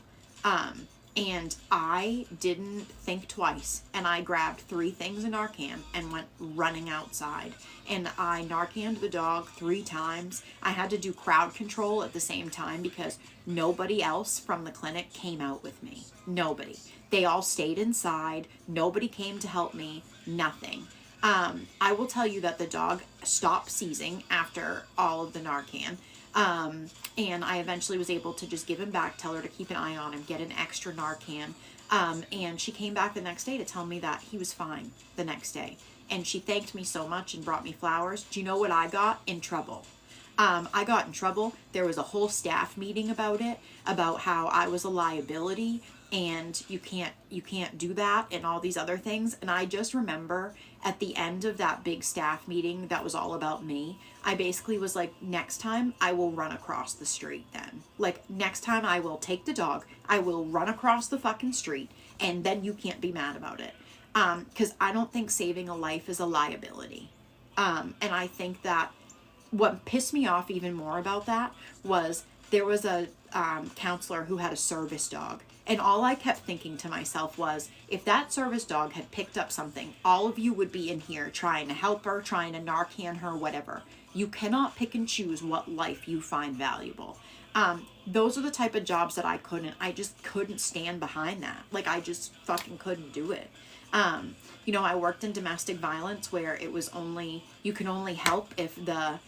And I didn't think twice, and I grabbed 3 things of Narcan and went running outside. And I Narcaned the dog 3 times. I had to do crowd control at the same time because nobody else from the clinic came out with me. Nobody. They all stayed inside. Nobody came to help me. Nothing. I will tell you that the dog stopped seizing after all of the Narcan. And I eventually was able to just give him back, tell her to keep an eye on him, get an extra Narcan. And she came back the next day to tell me that he was fine the next day. And she thanked me so much and brought me flowers. Do you know what I got? In trouble. I got in trouble. There was a whole staff meeting about it, about how I was a liability and you can't do that and all these other things. And I just remember at the end of that big staff meeting that was all about me, I basically was like, next time I will run across the street then. Like, next time I will take the dog, I will run across the fucking street, and then you can't be mad about it. Because I don't think saving a life is a liability. And I think that what pissed me off even more about that was there was a counselor who had a service dog. And all I kept thinking to myself was, if that service dog had picked up something, all of you would be in here trying to help her, trying to Narcan her, whatever. You cannot pick and choose what life you find valuable. Those are the type of jobs that I just couldn't stand behind that. Like, I just fucking couldn't do it. I worked in domestic violence where it was you can only help if the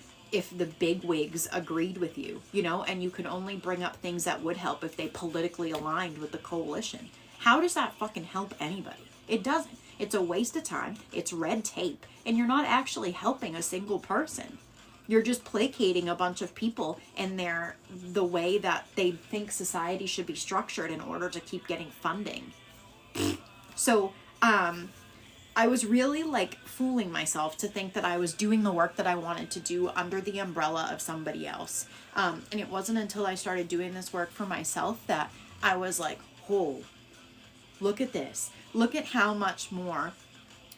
big wigs agreed with you, and you could only bring up things that would help if they politically aligned with the coalition. How does that fucking help anybody? It doesn't. It's a waste of time. It's red tape. And you're not actually helping a single person. You're just placating a bunch of people in the way that they think society should be structured in order to keep getting funding. So, I was really fooling myself to think that I was doing the work that I wanted to do under the umbrella of somebody else. And it wasn't until I started doing this work for myself that I was like, oh, look at this. Look at how much more,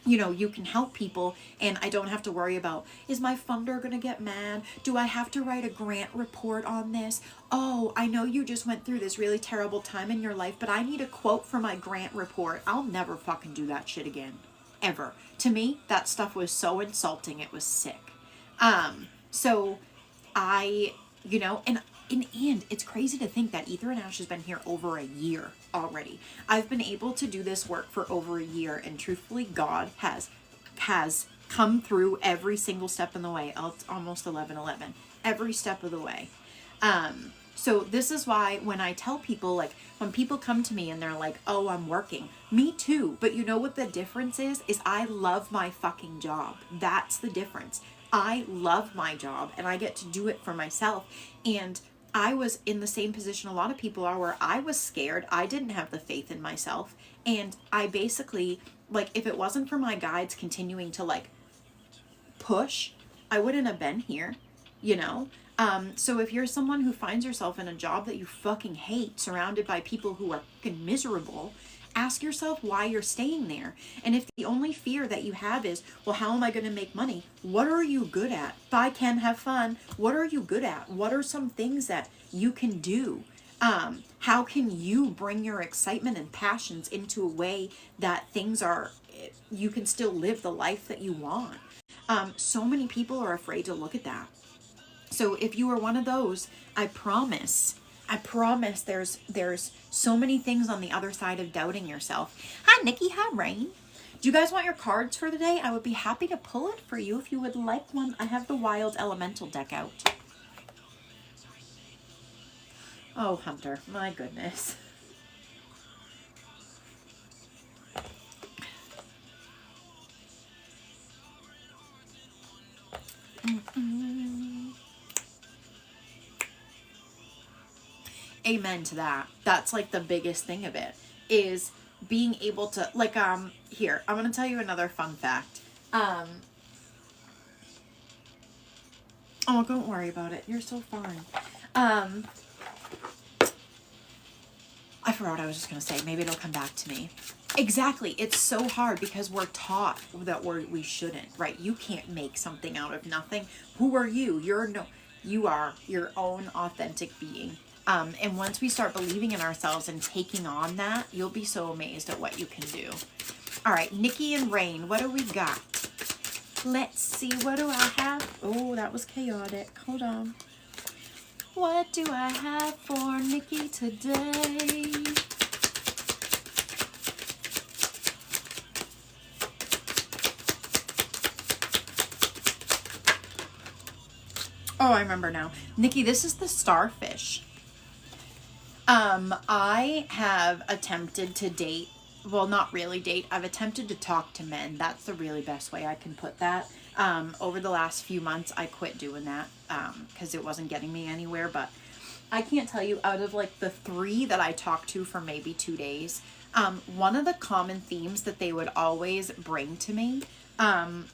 you can help people, and I don't have to worry about, is my funder going to get mad? Do I have to write a grant report on this? Oh, I know you just went through this really terrible time in your life, but I need a quote for my grant report. I'll never fucking do that shit again. Ever. To me, that stuff was so insulting, it was sick. So I, and it's crazy to think that Ether and Ash has been here over a year already. I've been able to do this work for over a year, and truthfully, God has come through every single step in the way. Oh, it's almost 11:11. Every step of the way. So this is why when I tell people, like when people come to me and they're like, oh, I'm working, me too. But you know what the difference is I love my fucking job. That's the difference. I love my job and I get to do it for myself. And I was in the same position a lot of people are, where I was scared. I didn't have the faith in myself. And I basically, like, if it wasn't for my guides continuing to like push, I wouldn't have been here, you know? So if you're someone who finds yourself in a job that you fucking hate, surrounded by people who are fucking miserable, ask yourself why you're staying there. And if the only fear that you have is, well, how am I going to make money? What are you good at? If I can have fun, what are you good at? What are some things that you can do? How can you bring your excitement and passions into a way that things are, you can still live the life that you want? So many people are afraid to look at that. So if you are one of those, I promise there's so many things on the other side of doubting yourself. Hi, Nikki. Hi, Rain. Do you guys want your cards for the day? I would be happy to pull it for you if you would like one. I have the Wild Elemental deck out. Oh, Hunter, my goodness. Amen to that. That's like the biggest thing of it, is being able to, like, here, I'm going to tell you another fun fact. Oh, don't worry about it. You're so fine. I forgot what I was just going to say. Maybe it'll come back to me. Exactly. It's so hard because we're taught that we shouldn't, right? You can't make something out of nothing. Who are you? You are your own authentic being. And once we start believing in ourselves and taking on that, you'll be so amazed at what you can do. All right, Nikki and Rain, what do we got? Let's see, what do I have? Oh, that was chaotic. Hold on. What do I have for Nikki today? Oh, I remember now. Nikki, this is the starfish. I have attempted to date, well, not really date. I've attempted to talk to men. That's the really best way I can put that. Over the last few months, I quit doing that, because it wasn't getting me anywhere. But I can't tell you, out of like the 3 that I talked to for maybe 2 days, one of the common themes that they would always bring to me,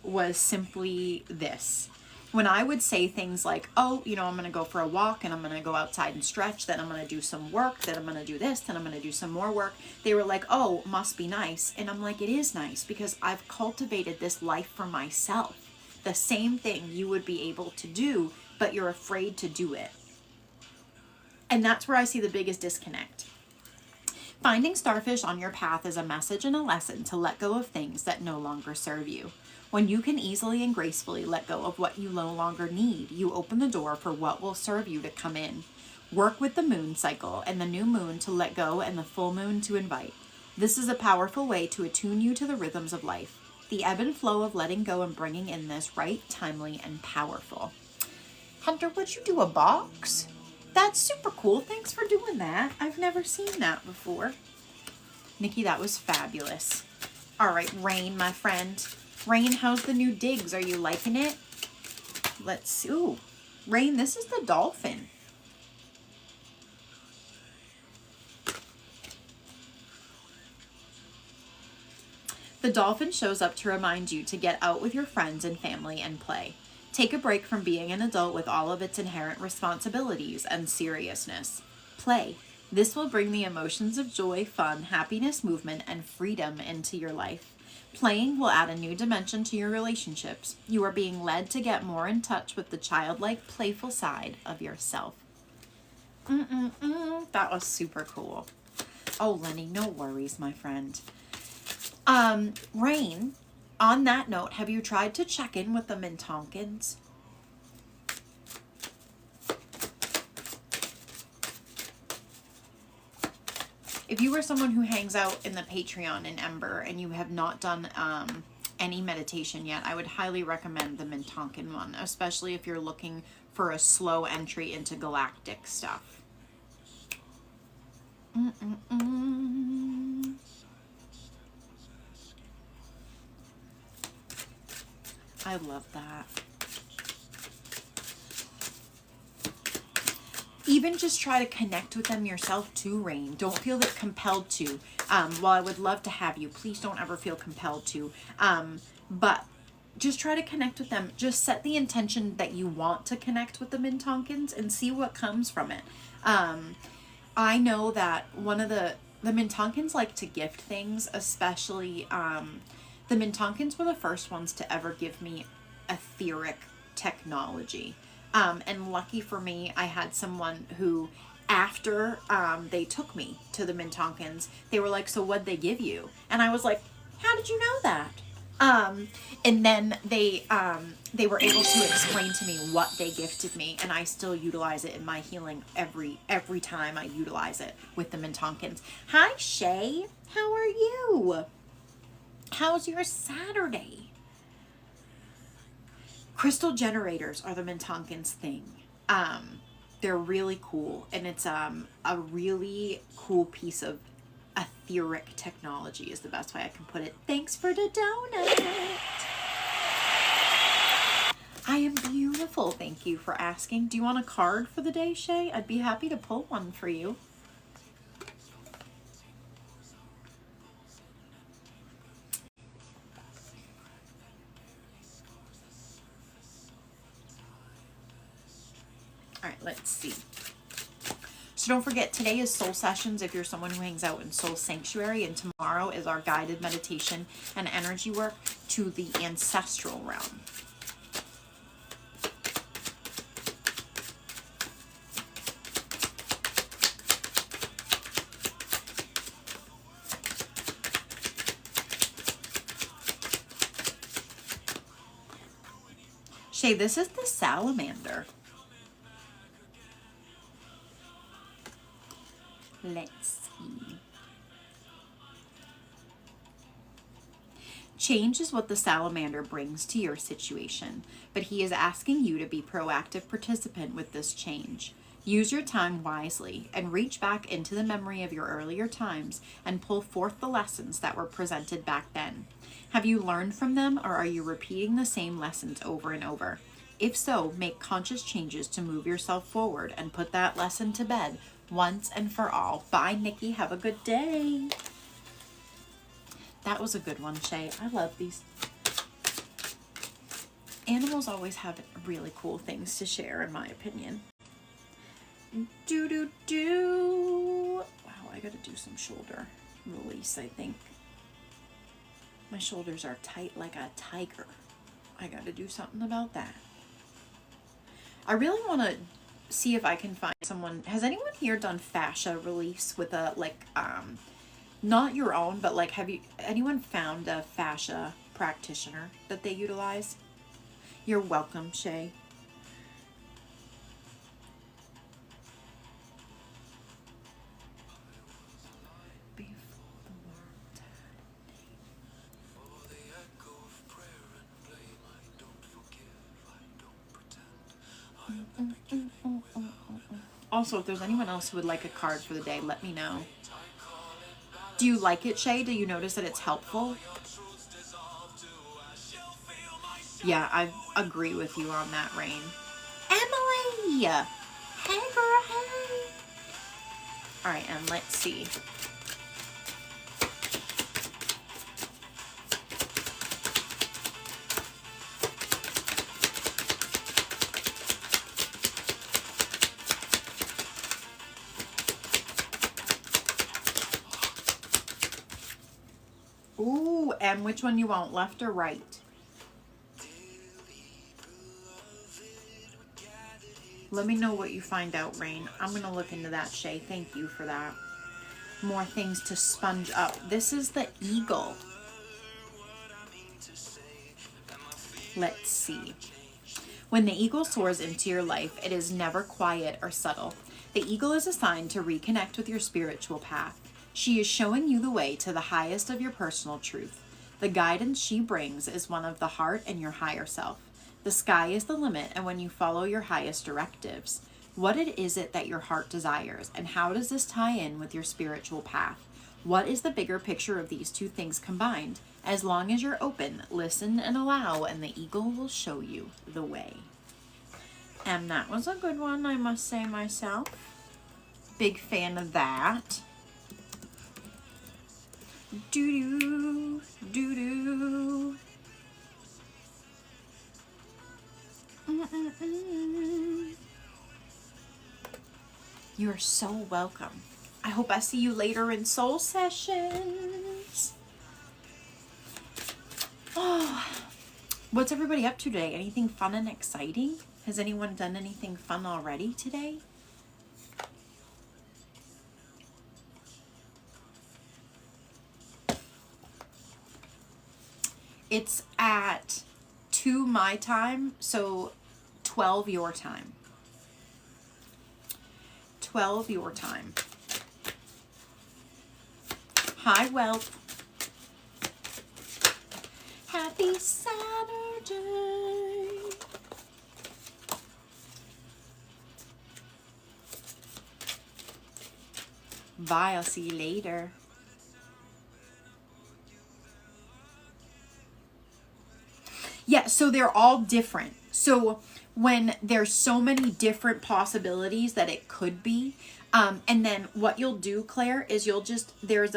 was simply this. When I would say things like, oh, you know, I'm going to go for a walk and I'm going to go outside and stretch, then I'm going to do some work, then I'm going to do this, then I'm going to do some more work. They were like, oh, must be nice. And I'm like, it is nice because I've cultivated this life for myself. The same thing you would be able to do, but you're afraid to do it. And that's where I see the biggest disconnect. Finding starfish on your path is a message and a lesson to let go of things that no longer serve you. When you can easily and gracefully let go of what you no longer need, you open the door for what will serve you to come in. Work with the moon cycle and the new moon to let go and the full moon to invite. This is a powerful way to attune you to the rhythms of life. The ebb and flow of letting go and bringing in this right, timely, and powerful. Hunter, would you do a box? That's super cool. Thanks for doing that. I've never seen that before. Nikki, that was fabulous. All right, Rain, my friend. Rain, how's the new digs? Are you liking it? Let's see. Ooh, Rain, this is the dolphin. The dolphin shows up to remind you to get out with your friends and family and play. Take a break from being an adult with all of its inherent responsibilities and seriousness. Play. This will bring the emotions of joy, fun, happiness, movement, and freedom into your life. Playing will add a new dimension to your relationships. You are being led to get more in touch with the childlike, playful side of yourself. That was super cool. Oh, Lenny, no worries, my friend. Rain, on that note, have you tried to check in with the Mintonkins? If you are someone who hangs out in the Patreon in Ember and you have not done any meditation yet, I would highly recommend the Mintonkin one, especially if you're looking for a slow entry into galactic stuff. Mm-mm-mm. I love that. Even just try to connect with them yourself too, Rain. Don't feel that compelled to. While I would love to have you, please don't ever feel compelled to. But just try to connect with them. Just set the intention that you want to connect with the Mintonkins and see what comes from it. I know that one of the Mintonkins like to gift things, especially the Mintonkins were the first ones to ever give me etheric technology. And lucky for me, I had someone who, after they took me to the Mintonkins, they were like, so what'd they give you? And I was like, how did you know that? And then they were able to explain to me what they gifted me, and I still utilize it in my healing every time I utilize it with the Mintonkins. Hi, Shay. How are you? How's your Saturday? Crystal generators are the Mintonkins thing. They're really cool, and it's a really cool piece of etheric technology is the best way I can put it. Thanks for the donut. I am beautiful. Thank you for asking. Do you want a card for the day, Shay? I'd be happy to pull one for you. All right, let's see. So don't forget, today is Soul Sessions if you're someone who hangs out in Soul Sanctuary, and tomorrow is our guided meditation and energy work to the ancestral realm. Shay, this is the salamander. Let's see. Change is what the salamander brings to your situation, but he is asking you to be proactive participant with this change. Use your time wisely and reach back into the memory of your earlier times and pull forth the lessons that were presented back then. Have you learned from them, or are you repeating the same lessons over and over? If so, make conscious changes to move yourself forward and put that lesson to bed once and for all. Bye, Nikki. Have a good day. That was a good one, Shay. I love these. Animals always have really cool things to share, in my opinion. Do. Wow, I gotta do some shoulder release, I think. My shoulders are tight like a tiger. I gotta do something about that. I really want to see if I can find someone. Has anyone here done fascia release with a, like, not your own, but like, have you, anyone found a fascia practitioner that they utilize? You're welcome, Shay. Also, if there's anyone else who would like a card for the day, let me know. Do you like it, Shay? Do you notice that it's helpful? Yeah, I agree with you on that, Rain. Emily! Hey, girl, hey! Alright, and let's see. Ooh, and which one you want, left or right? Let me know what you find out, Rain. I'm going to look into that, Shay. Thank you for that. More things to sponge up. This is the eagle. Let's see. When the eagle soars into your life, it is never quiet or subtle. The eagle is assigned to reconnect with your spiritual path. She is showing you the way to the highest of your personal truth. The guidance she brings is one of the heart and your higher self. The sky is the limit, and when you follow your highest directives, What is it that your heart desires, and how does this tie in with your spiritual path? What is the bigger picture of these two things combined? As long as you're open, listen and allow, and the eagle will show you the way. And that was a good one, I must say myself. Big fan of that. Doo-doo, doo-doo. You're so welcome. I hope I see you later in soul sessions. Oh, what's everybody up to today? Anything fun and exciting? Has anyone done anything fun already today? It's at 2 my time, so 12 your time. 12 your time. Hi, Wealth. Happy Saturday. Bye, I'll see you later. Yeah, so they're all different. So when there's so many different possibilities that it could be, and then what you'll do, Claire, is you'll just, there's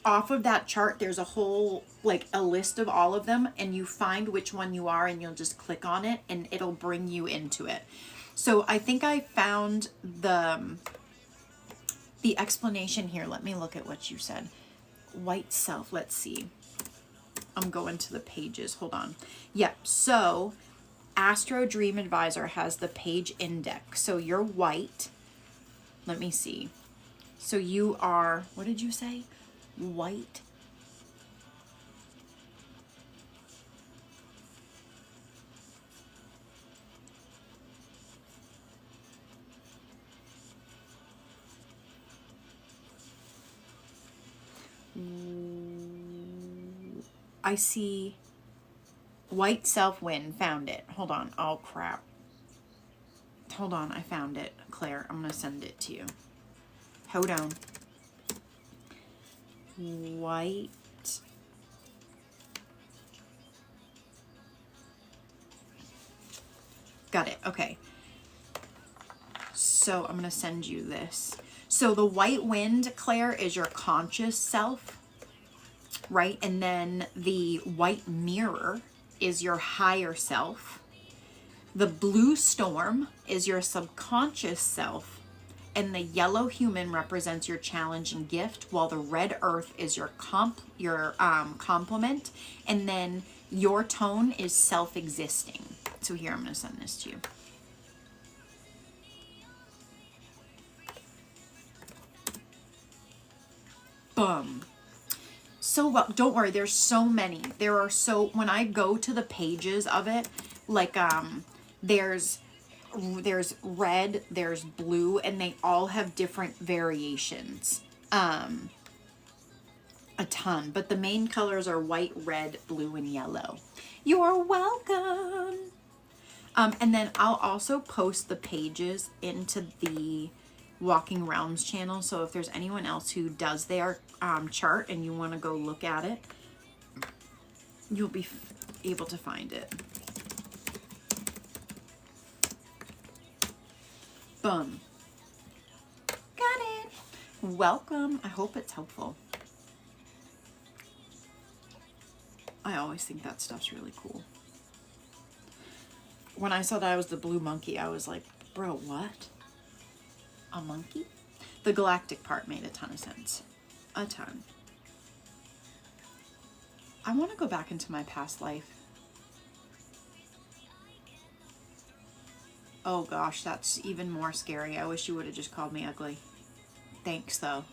off of that chart, there's a whole, like a list of all of them, and you find which one you are, and you'll just click on it, and it'll bring you into it. So I think I found the explanation here. Let me look at what you said. White self, let's see. I'm going to the pages. Hold on. Yep. So Astro Dream Advisor has the page index. So you're white. Let me see. So you are, what did you say? White. I see white self win. Found it. Hold on. Oh, crap. Hold on. I found it. Claire, I'm going to send it to you. Hold on. White. Got it. Okay. So I'm going to send you this. So the white wind, Claire, is your conscious self. Right? And then the white mirror is your higher self. The blue storm is your subconscious self. And the yellow human represents your challenge and gift, while the red earth is your complement. And then your tone is self-existing. So here, I'm going to send this to you. Boom. So well, don't worry, there's so many. There are so, when I go to the pages of it, like there's red, there's blue, and they all have different variations. A ton, but the main colors are white, red, blue, and yellow. You're welcome. And then I'll also post the pages into the Walking Realms channel, so if there's anyone else who does their chart and you want to go look at it, you'll be able to find it. Boom. Got it. Welcome. I hope it's helpful. I always think that stuff's really cool. When I saw that I was the blue monkey, I was like, bro, what? A monkey? The galactic part made a ton of sense. A ton. I want to go back into my past life. Oh gosh, that's even more scary. I wish you would have just called me ugly. Thanks though.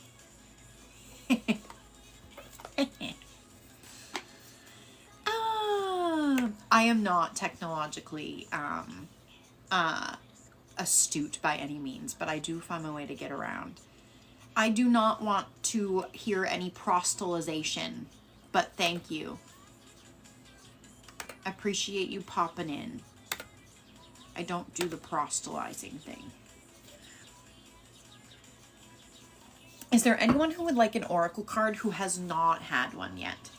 I am not technologically astute by any means, but I do find my way to get around. I do not want to hear any proselytization, but thank you. Appreciate you popping in. I don't do the proselytizing thing. Is there anyone who would like an oracle card who has not had one yet?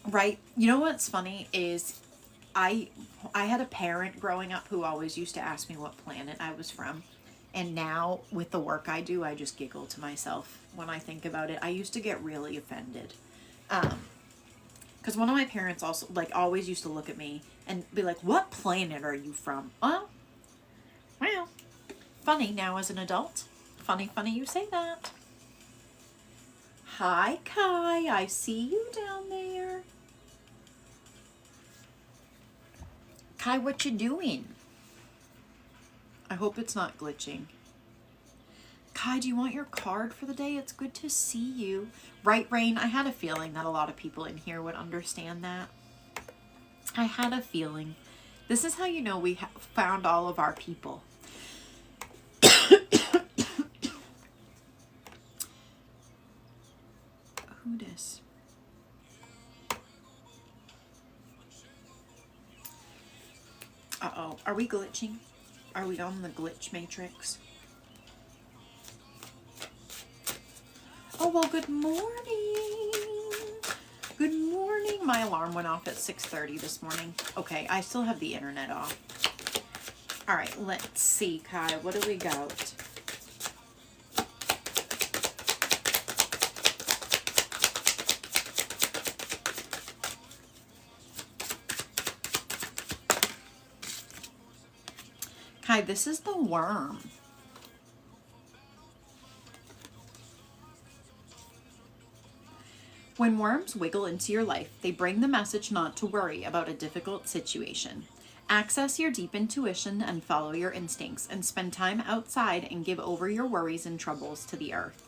Right? You know what's funny is I had a parent growing up who always used to ask me what planet I was from. And now with the work I do, I just giggle to myself when I think about it. I used to get really offended. Because one of my parents also, like, always used to look at me and be like, what planet are you from? Well, funny now as an adult. Funny you say that. Hi, Kai. I see you down there. Kai, what you doing? I hope it's not glitching. Kai, do you want your card for the day? It's good to see you. Right, Rain? I had a feeling that a lot of people in here would understand that. I had a feeling. This is how you know we found all of our people. Who dis? Uh-oh. Are we glitching? Are we on the glitch matrix? Oh, well, good morning. Good morning. My alarm went off at 6:30 this morning. Okay, I still have the internet off. All right, let's see, Kai. What do we got? Kai, this is the worm. When worms wiggle into your life, they bring the message not to worry about a difficult situation. Access your deep intuition and follow your instincts, and spend time outside and give over your worries and troubles to the earth.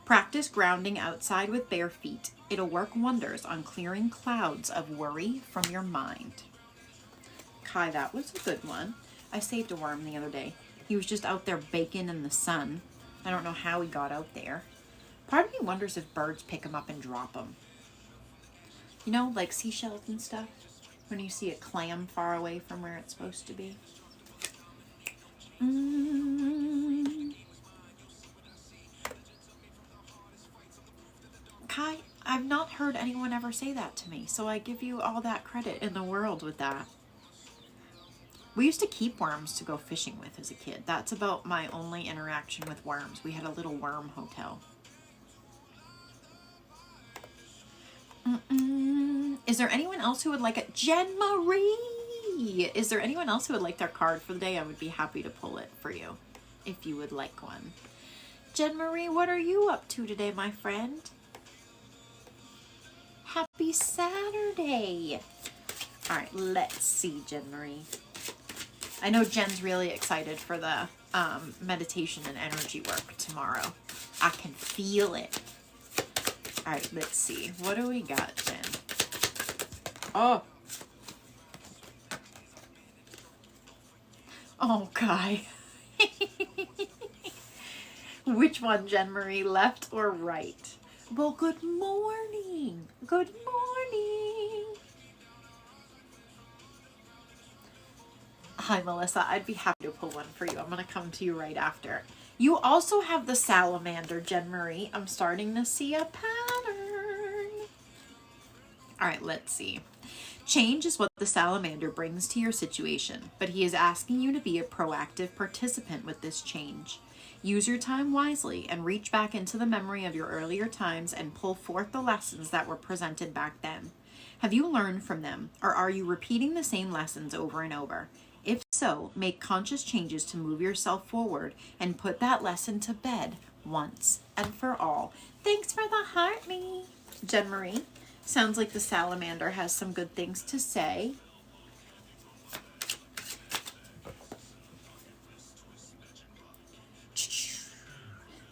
Practice grounding outside with bare feet. It'll work wonders on clearing clouds of worry from your mind. Kai, that was a good one. I saved a worm the other day. He was just out there baking in the sun. I don't know how he got out there. Part of me wonders if birds pick him up and drop him. You know, like seashells and stuff. When you see a clam far away from where it's supposed to be. Kai, I've not heard anyone ever say that to me, so I give you all that credit in the world with that. We used to keep worms to go fishing with as a kid. That's about my only interaction with worms. We had a little worm hotel. Is there anyone else who would like it? Jen Marie! Is there anyone else who would like their card for the day? I would be happy to pull it for you if you would like one. Jen Marie, what are you up to today, my friend? Happy Saturday! All right, let's see, Jen Marie. I know Jen's really excited for the meditation and energy work tomorrow. I can feel it. All right, let's see. What do we got, Jen? Oh. Oh, Kai. Which one, Jen Marie? Left or right? Well, good morning. Good morning. Hi, Melissa. I'd be happy to pull one for you. I'm going to come to you right after. You also have the salamander, Jen Marie. I'm starting to see a pattern. All right, let's see. Change is what the salamander brings to your situation, but he is asking you to be a proactive participant with this change. Use your time wisely and reach back into the memory of your earlier times and pull forth the lessons that were presented back then. Have you learned from them, or are you repeating the same lessons over and over? If so, make conscious changes to move yourself forward and put that lesson to bed once and for all. Thanks for the heart, me. Jen Marie, sounds like the salamander has some good things to say.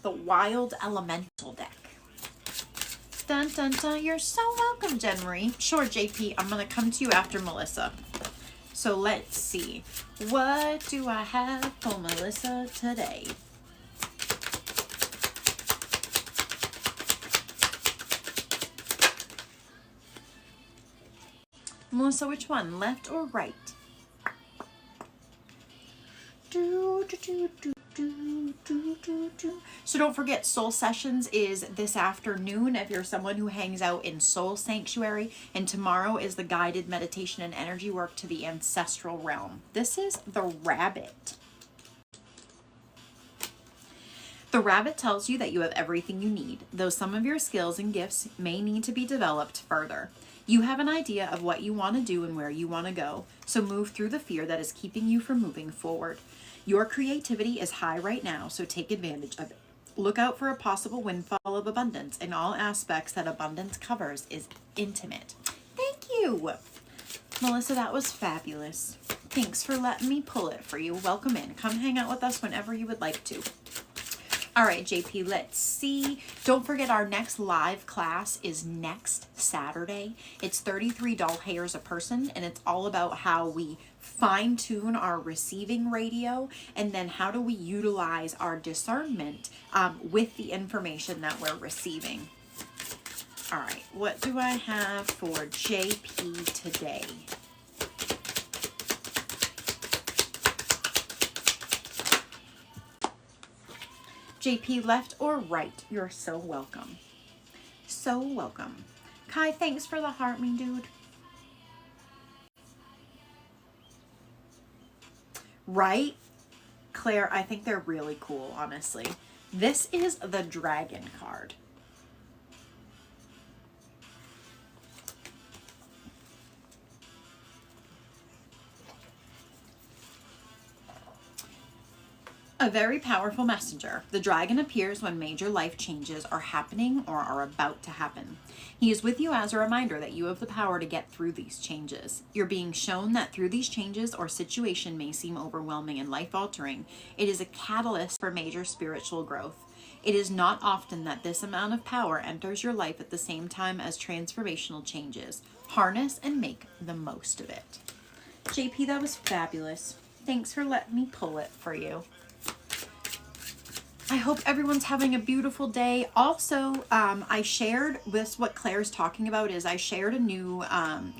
The Wild Elemental deck. Dun dun dun, you're so welcome, Jen Marie. Sure, JP, I'm gonna come to you after Melissa. So let's see. What do I have for Melissa today? Melissa, which one? Left or right? Do, do, do, do, do, do, do, do. So don't forget, Soul Sessions is this afternoon if you're someone who hangs out in Soul Sanctuary, and tomorrow is the guided meditation and energy work to the ancestral realm. This is the rabbit. The rabbit tells you that you have everything you need, though some of your skills and gifts may need to be developed further. You have an idea of what you want to do and where you want to go, so move through the fear that is keeping you from moving forward. Your creativity is high right now, so take advantage of it. Look out for a possible windfall of abundance. In all aspects that abundance covers is intimate. Thank you, Melissa. That was fabulous. Thanks for letting me pull it for you. Welcome in. Come hang out with us whenever you would like to. All right, JP, let's see. Don't forget our next live class is next Saturday. It's 33 doll hairs a person, and it's all about how we fine tune our receiving radio, and then how do we utilize our discernment with the information that we're receiving. All right, what do I have for JP today? JP, left or right? You're so welcome. So welcome. Kai, thanks for the heart, me dude. Right? Claire, I think they're really cool, honestly. This is the dragon card. A very powerful messenger. The dragon appears when major life changes are happening or are about to happen. He is with you as a reminder that you have the power to get through these changes. You're being shown that through these changes or situation may seem overwhelming and life-altering, it is a catalyst for major spiritual growth. It is not often that this amount of power enters your life at the same time as transformational changes. Harness and make the most of it. JP, that was fabulous. Thanks for letting me pull it for you. I hope everyone's having a beautiful day. Also, I shared this, what Claire's talking about is I shared a new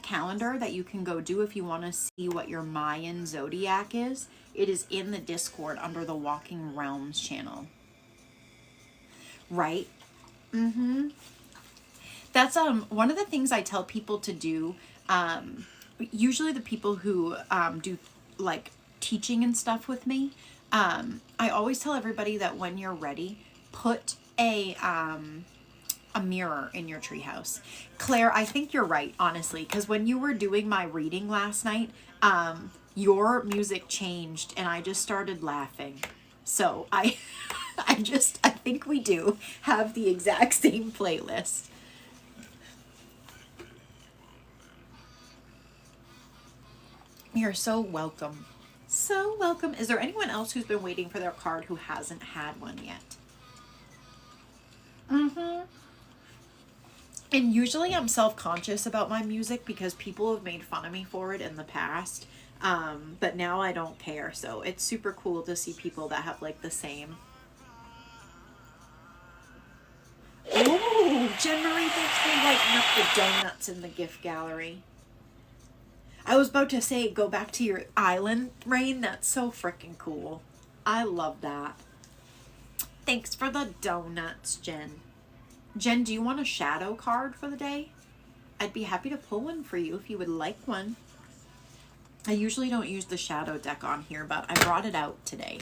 calendar that you can go do if you want to see what your Mayan zodiac is. It is in the Discord under the Walking Realms channel. Right? That's one of the things I tell people to do. Usually the people who do like teaching and stuff with me, I always tell everybody that when you're ready, put a mirror in your treehouse. Claire, I think you're right, honestly, because when you were doing my reading last night, your music changed and I just started laughing. So I think we do have the exact same playlist. You're so welcome. So welcome. Is there anyone else who's been waiting for their card who hasn't had one yet? And usually I'm self-conscious about my music because people have made fun of me for it in the past. But now I don't care. So it's super cool to see people that have like the same. Oh, Jen Marie, thanks for lighting up the donuts in the gift gallery. I was about to say, go back to your island, Rain. That's so freaking cool. I love that. Thanks for the donuts, Jen. Jen, do you want a shadow card for the day? I'd be happy to pull one for you if you would like one. I usually don't use the shadow deck on here, but I brought it out today.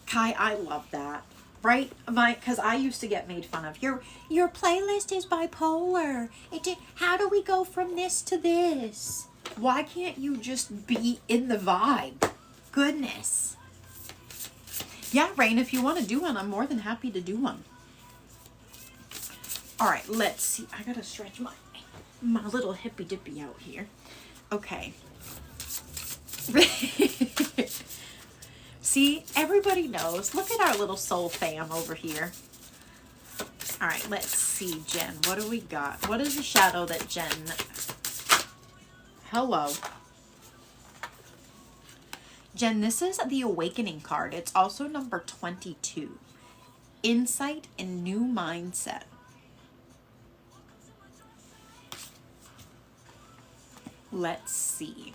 Kai, I love that. Right? Because I used to get made fun of. Your playlist is bipolar. How do we go from this to this? Why can't you just be in the vibe? Goodness. Yeah, Rain, if you want to do one, I'm more than happy to do one. All right, let's see. I gotta stretch my little hippy dippy out here. Okay. See, everybody knows. Look at our little soul fam over here. All right, let's see, Jen. What do we got? What is the shadow that Jen... Hello. Jen, this is the Awakening card. It's also number 22. Insight and New Mindset. Let's see.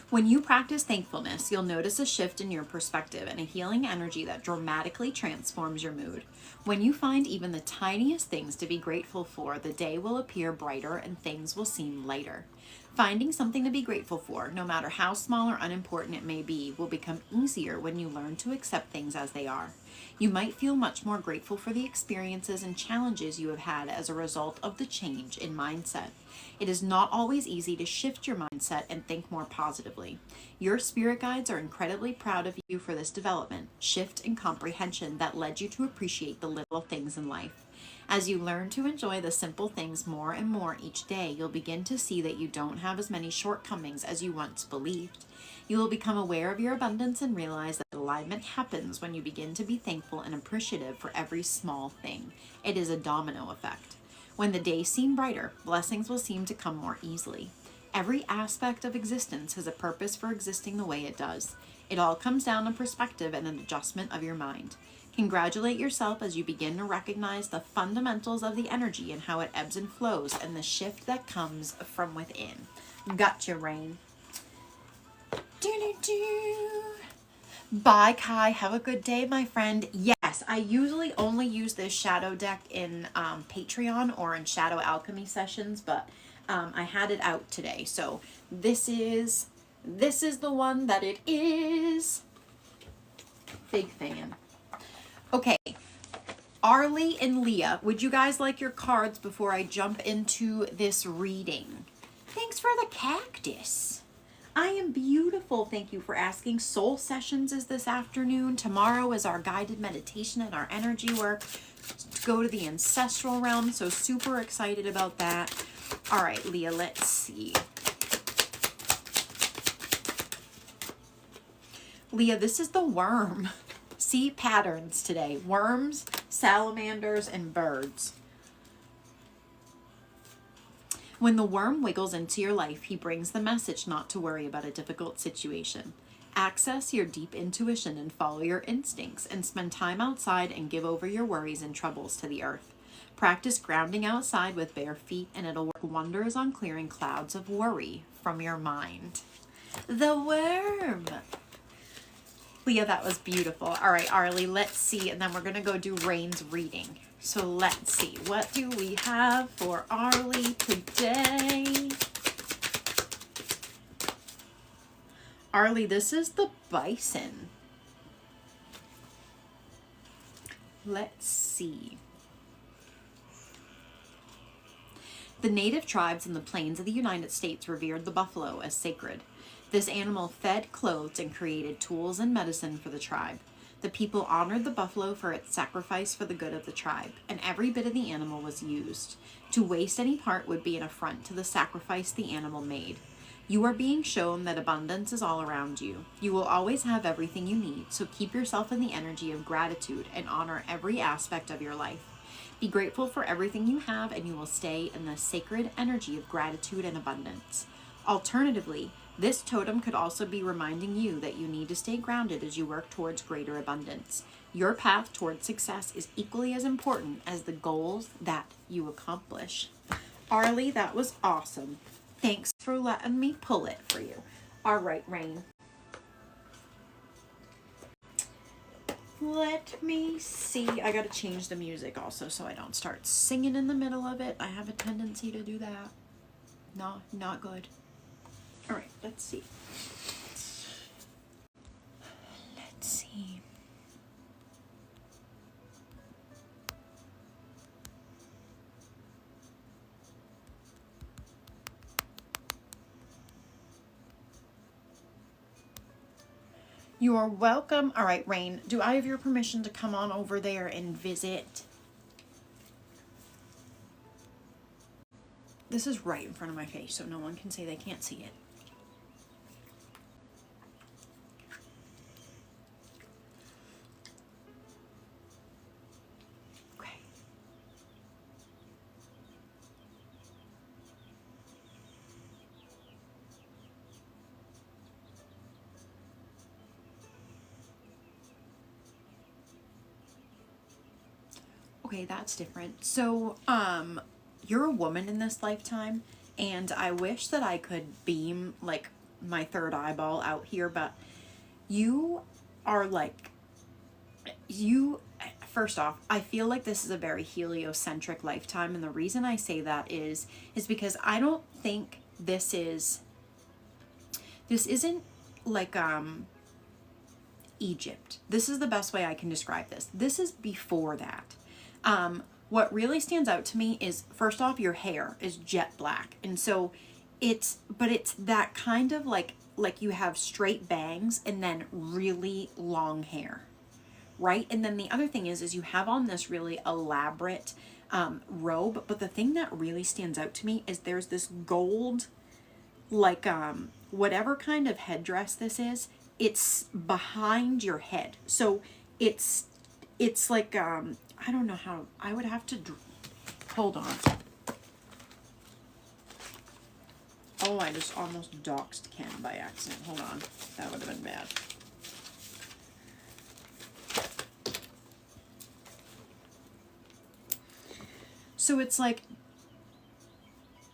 When you practice thankfulness, you'll notice a shift in your perspective and a healing energy that dramatically transforms your mood. When you find even the tiniest things to be grateful for, the day will appear brighter and things will seem lighter. Finding something to be grateful for, no matter how small or unimportant it may be, will become easier when you learn to accept things as they are. You might feel much more grateful for the experiences and challenges you have had as a result of the change in mindset. It is not always easy to shift your mindset and think more positively. Your spirit guides are incredibly proud of you for this development, shift, and comprehension that led you to appreciate the little things in life. As you learn to enjoy the simple things more and more each day, you'll begin to see that you don't have as many shortcomings as you once believed. You will become aware of your abundance and realize that alignment happens when you begin to be thankful and appreciative for every small thing. It is a domino effect. When the days seem brighter, blessings will seem to come more easily. Every aspect of existence has a purpose for existing the way it does. It all comes down to perspective and an adjustment of your mind. Congratulate yourself as you begin to recognize the fundamentals of the energy and how it ebbs and flows and the shift that comes from within. Gotcha, Rain. Bye, Kai. Have a good day, my friend. Yes, I usually only use this shadow deck in Patreon or in Shadow Alchemy sessions, but I had it out today. So this is the one that it is. Big fan. Okay, Arlie and Leah, would you guys like your cards before I jump into this reading? Thanks for the cactus. I am beautiful. Thank you for asking. Soul Sessions is this afternoon. Tomorrow is our guided meditation and our energy work to go to the ancestral realm. So super excited about that. All right, Leah, let's see. Leah, this is the worm. See patterns today. Worms, salamanders, and birds. When the worm wiggles into your life, he brings the message not to worry about a difficult situation. Access your deep intuition and follow your instincts, and spend time outside and give over your worries and troubles to the earth. Practice grounding outside with bare feet, and it'll work wonders on clearing clouds of worry from your mind. The worm. Leah, that was beautiful. All right, Arlie, let's see, and then we're going to go do Rain's reading. So let's see, what do we have for Arlie today? Arlie, this is the bison. Let's see. The native tribes in the plains of the United States revered the buffalo as sacred. This animal fed, clothed, and created tools and medicine for the tribe. The people honored the buffalo for its sacrifice for the good of the tribe, and every bit of the animal was used. To waste any part would be an affront to the sacrifice the animal made. You are being shown that abundance is all around you. You will always have everything you need, so keep yourself in the energy of gratitude and honor every aspect of your life. Be grateful for everything you have, and you will stay in the sacred energy of gratitude and abundance. Alternatively, this totem could also be reminding you that you need to stay grounded as you work towards greater abundance. Your path towards success is equally as important as the goals that you accomplish. Arlie, that was awesome. Thanks for letting me pull it for you. All right, Rain. Let me see. I gotta change the music also so I don't start singing in the middle of it. I have a tendency to do that. No, not good. All right, let's see. Let's see. You are welcome. All right, Rain, do I have your permission to come on over there and visit? This is right in front of my face, so no one can say they can't see it. Okay, that's different. So, you're a woman in this lifetime, And I wish that I could beam like my third eyeball out here, but you are like, first off, I feel like this is a very heliocentric lifetime, and the reason I say that is because I don't think this isn't like Egypt. This is the best way I can describe this. This is before that. What really stands out to me is, first off, your hair is jet black, and so it's that kind of like you have straight bangs and then really long hair, right? And then the other thing is you have on this really elaborate robe, but the thing that really stands out to me is there's this gold, like whatever kind of headdress this is, it's behind your head. So it's like I don't know how, I would have to hold on. Oh, I just almost doxed Ken by accident. Hold on. That would have been bad. So it's like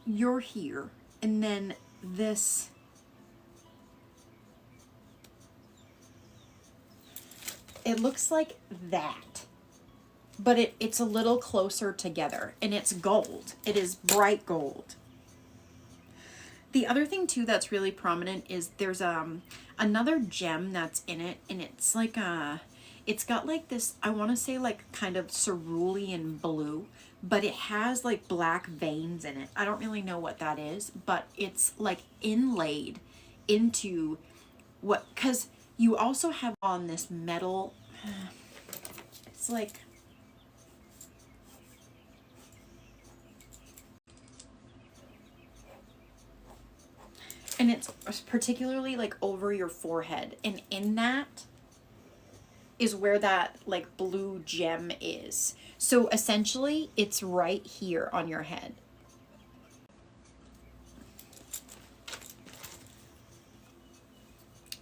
you're here, and then this, it looks like that, but it's a little closer together, and it's gold. It is bright gold. The other thing too that's really prominent is there's another gem that's in it, and it's like it's got like this, I want to say like kind of cerulean blue, but it has like black veins in it. I don't really know what that is, but it's like inlaid into what, because you also have on this metal, it's like, and it's particularly like over your forehead, and in that is where that like blue gem is. So essentially it's right here on your head.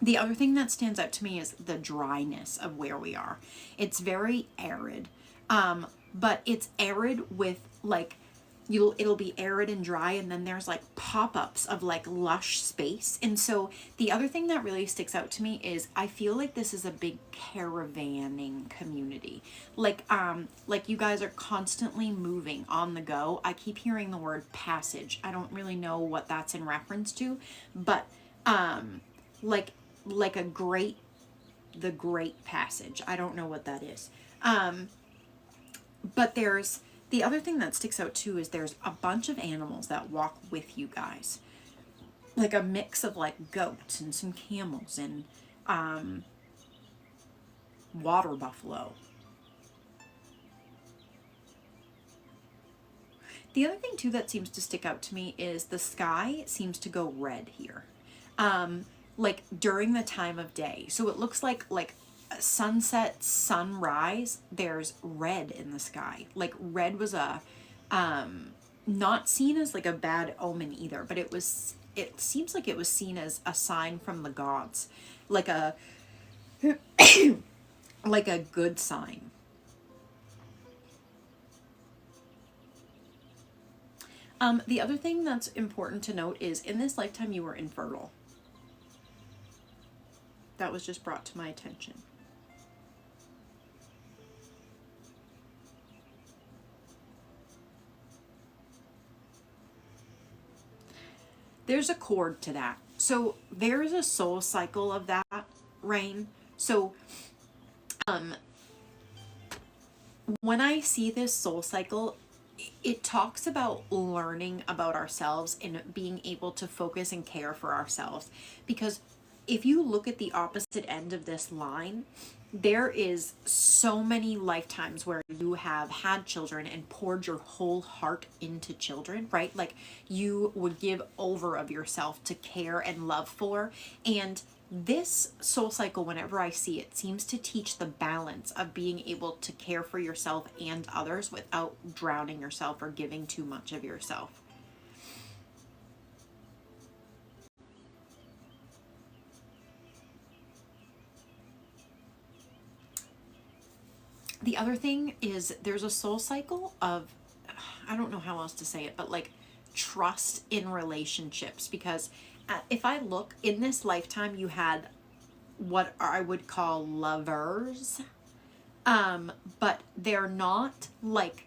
The other thing that stands out to me is the dryness of where we are. It's very arid, but it's arid with like, it'll be arid and dry, and then there's like pop-ups of like lush space. And so the other thing that really sticks out to me is I feel like this is a big caravanning community. Like you guys are constantly moving on the go. I keep hearing the word passage. I don't really know what that's in reference to, but like the Great Passage. I don't know what that is. But the other thing that sticks out too is there's a bunch of animals that walk with you guys. Like a mix of like goats and some camels and water buffalo. The other thing too that seems to stick out to me is the sky seems to go red here. Like during the time of day. So it looks like sunset, sunrise, there's red in the sky. Like red was a not seen as like a bad omen either, but it seems like it was seen as a sign from the gods, like a like a good sign. The other thing that's important to note is in this lifetime you were infertile. That was just brought to my attention. There's a cord to that. So there's a soul cycle of that, Rain. So when I see this soul cycle, it talks about learning about ourselves and being able to focus and care for ourselves. Because if you look at the opposite end of this line, there is so many lifetimes where you have had children and poured your whole heart into children, right? Like you would give over of yourself to care and love for. And this soul cycle, whenever I see it, seems to teach the balance of being able to care for yourself and others without drowning yourself or giving too much of yourself. The other thing is there's a soul cycle of, I don't know how else to say it, but like trust in relationships, because if I look in this lifetime, you had what I would call lovers, but they're not like,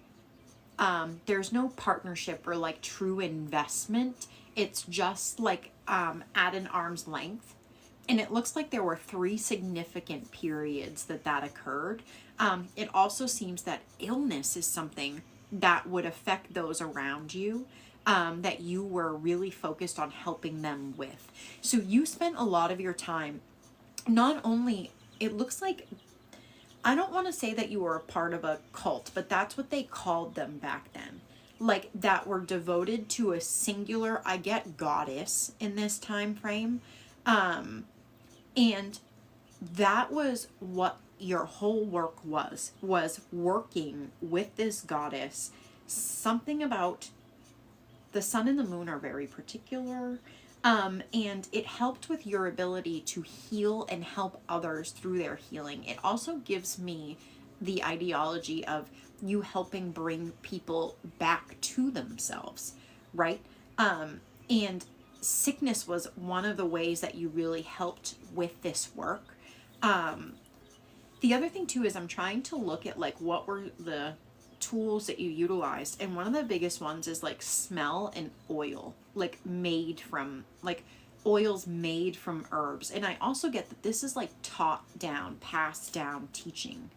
there's no partnership or like true investment. It's just like at an arm's length. And it looks like there were 3 significant periods that occurred. It also seems that illness is something that would affect those around you, that you were really focused on helping them with. So you spent a lot of your time, not only, it looks like, I don't want to say that you were a part of a cult, but that's what they called them back then. Like, that were devoted to a singular, I get goddess in this time frame. And that was what your whole work was working with this goddess. Something about the sun and the moon are very particular. And it helped with your ability to heal and help others through their healing. It also gives me the ideology of you helping bring people back to themselves, right? And sickness was one of the ways that you really helped with this work. The other thing too is I'm trying to look at like what were the tools that you utilized, and one of the biggest ones is like smell and oil, like made from like oils made from herbs. And I also get that this is like taught down, passed down teaching.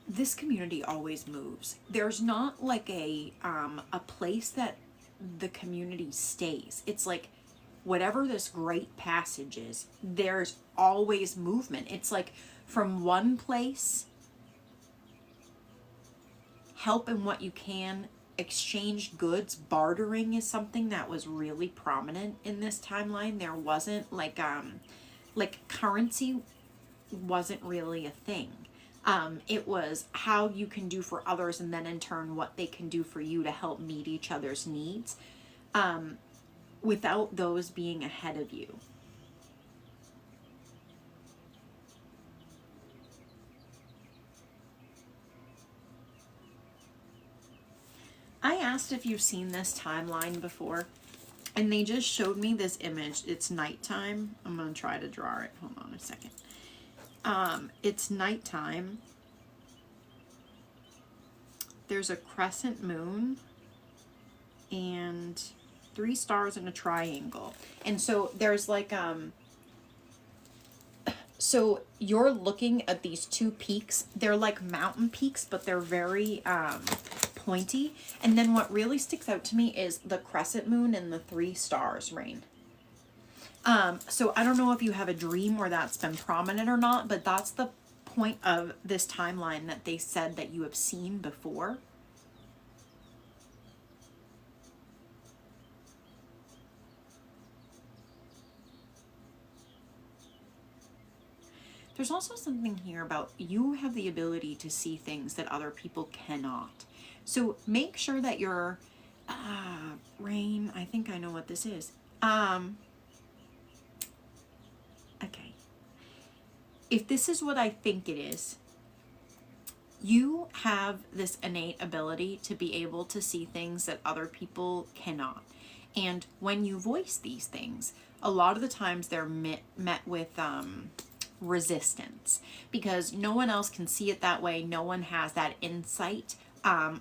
This community always moves. There's not like a place that the community stays. It's like whatever this great passage is, there's always movement. It's like from one place, help in what you can, exchange goods, bartering is something that was really prominent in this timeline. There wasn't like currency wasn't really a thing. It was how you can do for others, and then in turn what they can do for you to help meet each other's needs, without those being ahead of you. I asked if you've seen this timeline before, and they just showed me this image. It's nighttime. I'm going to try to draw it. Hold on a second. It's nighttime. There's a crescent moon and 3 stars in a triangle. And so there's like, so you're looking at these 2 peaks. They're like mountain peaks, but they're very, pointy. And then what really sticks out to me is the crescent moon and the 3 stars, Rain. So I don't know if you have a dream where that's been prominent or not, but that's the point of this timeline that they said that you have seen before. There's also something here about you have the ability to see things that other people cannot. So make sure that you're, Rain, I think I know what this is. Okay. If this is what I think it is, you have this innate ability to be able to see things that other people cannot. And when you voice these things, a lot of the times they're met with resistance, because no one else can see it that way. No one has that insight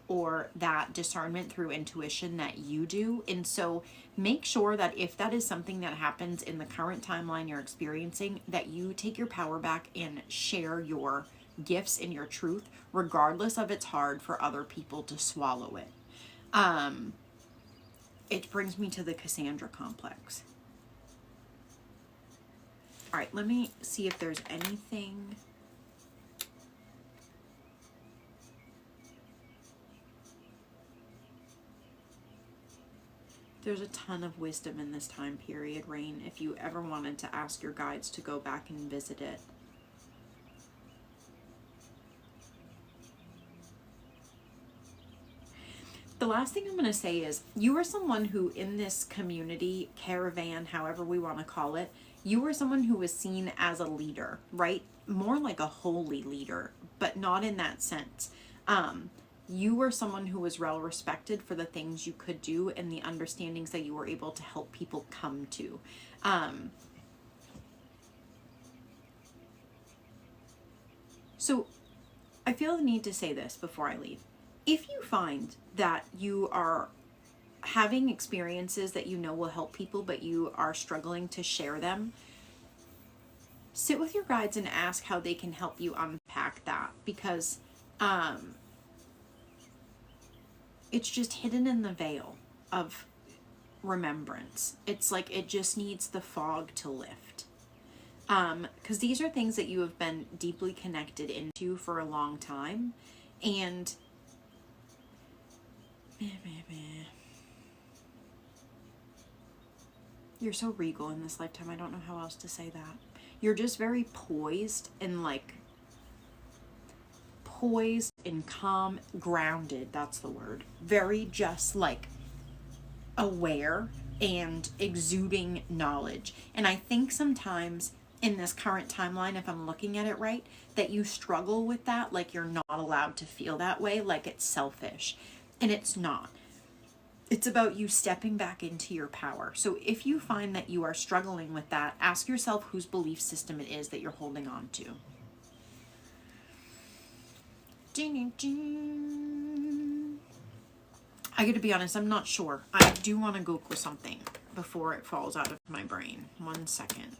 or that discernment through intuition that you do. And so make sure that if that is something that happens in the current timeline you're experiencing, that you take your power back and share your gifts and your truth, regardless of it's hard for other people to swallow it. It brings me to the Cassandra complex. All right, let me see if there's anything. There's a ton of wisdom in this time period, Rain, if you ever wanted to ask your guides to go back and visit it. The last thing I'm going to say is you are someone who in this community, caravan, however we want to call it, you were someone who was seen as a leader, right? more like a holy leader, but not in that sense. You were someone who was well respected for the things you could do and the understandings that you were able to help people come to. So I feel the need to say this before I leave. If you find that you are having experiences that you know will help people, but you are struggling to share them, sit with your guides and ask how they can help you unpack that, because it's just hidden in the veil of remembrance. It's like it just needs the fog to lift. Because these are things that you have been deeply connected into for a long time. And you're so regal in this lifetime. I don't know how else to say that. You're just very poised and calm, grounded. That's the word. Very just like aware and exuding knowledge. And I think sometimes in this current timeline, if I'm looking at it right, that you struggle with that, like you're not allowed to feel that way, like it's selfish. And it's not. It's about you stepping back into your power. So if you find that you are struggling with that, ask yourself whose belief system it is that you're holding on to. I gotta be honest, I'm not sure. I do want to Google something before it falls out of my brain. 1 second.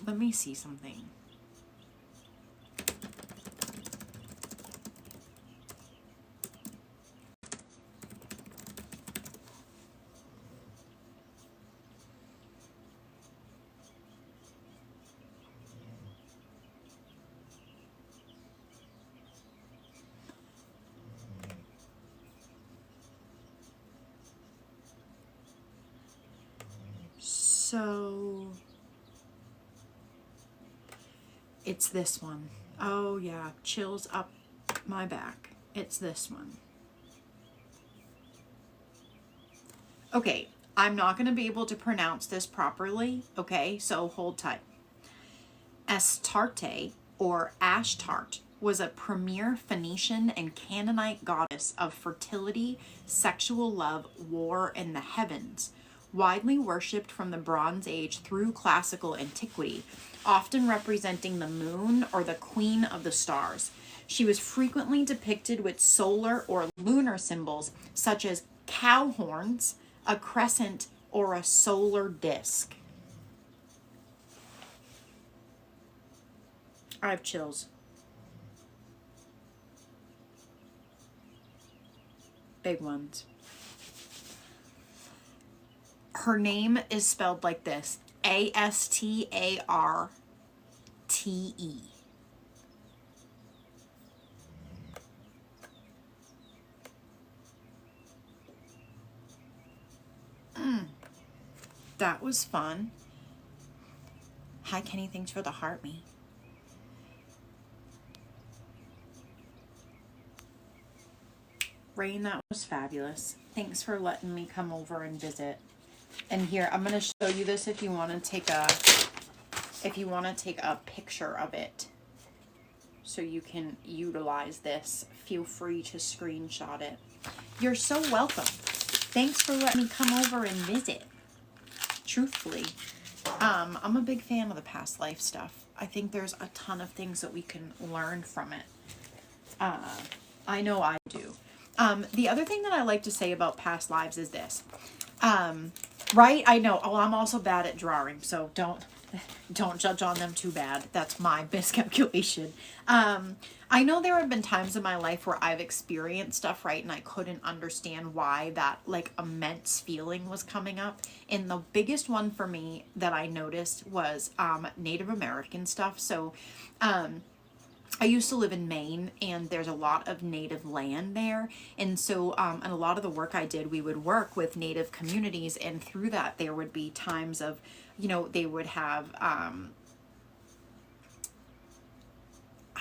Let me see something. So it's this one. Oh yeah, chills up my back. It's this one. Okay, I'm not going to be able to pronounce this properly, okay? So hold tight. Astarte, or Ashtart, was a premier Phoenician and Canaanite goddess of fertility, sexual love, war, and the heavens, widely worshipped from the Bronze Age through classical antiquity, often representing the moon or the queen of the stars. She was frequently depicted with solar or lunar symbols such as cow horns, a crescent, or a solar disk. I have chills. Big ones. Her name is spelled like this: Astarte. That was fun. Hi, Kenny. Thanks for the heart me. Rain, that was fabulous. Thanks for letting me come over and visit. And here, I'm going to show you this if you want to take a picture of it so you can utilize this. Feel free to screenshot it. You're so welcome. Thanks for letting me come over and visit. Truthfully, I'm a big fan of the past life stuff. I think there's a ton of things that we can learn from it. I know I do. The other thing that I like to say about past lives is this. Right? I know. Oh, I'm also bad at drawing, so don't don't judge on them too bad. That's my miscalculation. I know there have been times in my life where I've experienced stuff, right, and I couldn't understand why that like immense feeling was coming up. And the biggest one for me that I noticed was Native American stuff. So I used to live in Maine, and there's a lot of native land there. And so, and a lot of the work I did, we would work with native communities, and through that, there would be times of, you know, they would have, I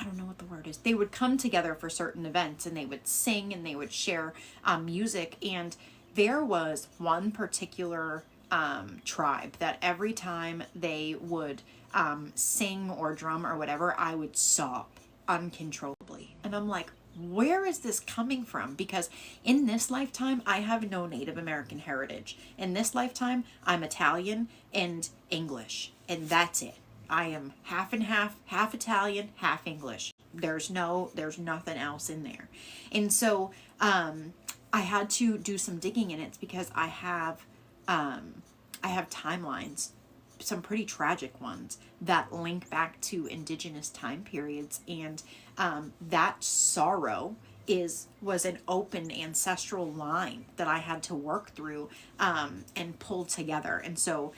don't know what the word is. They would come together for certain events, and they would sing, and they would share music. And there was one particular tribe that every time they would sing or drum or whatever, I would sob uncontrollably. And I'm like, where is this coming from? Because in this lifetime, I have no Native American heritage. In this lifetime, I'm Italian and English, and that's it. I am half and half, half Italian, half English. There's nothing else in there. And so I had to do some digging in it because I have timelines, some pretty tragic ones that link back to indigenous time periods, and that sorrow was an open ancestral line that I had to work through and pull together. And so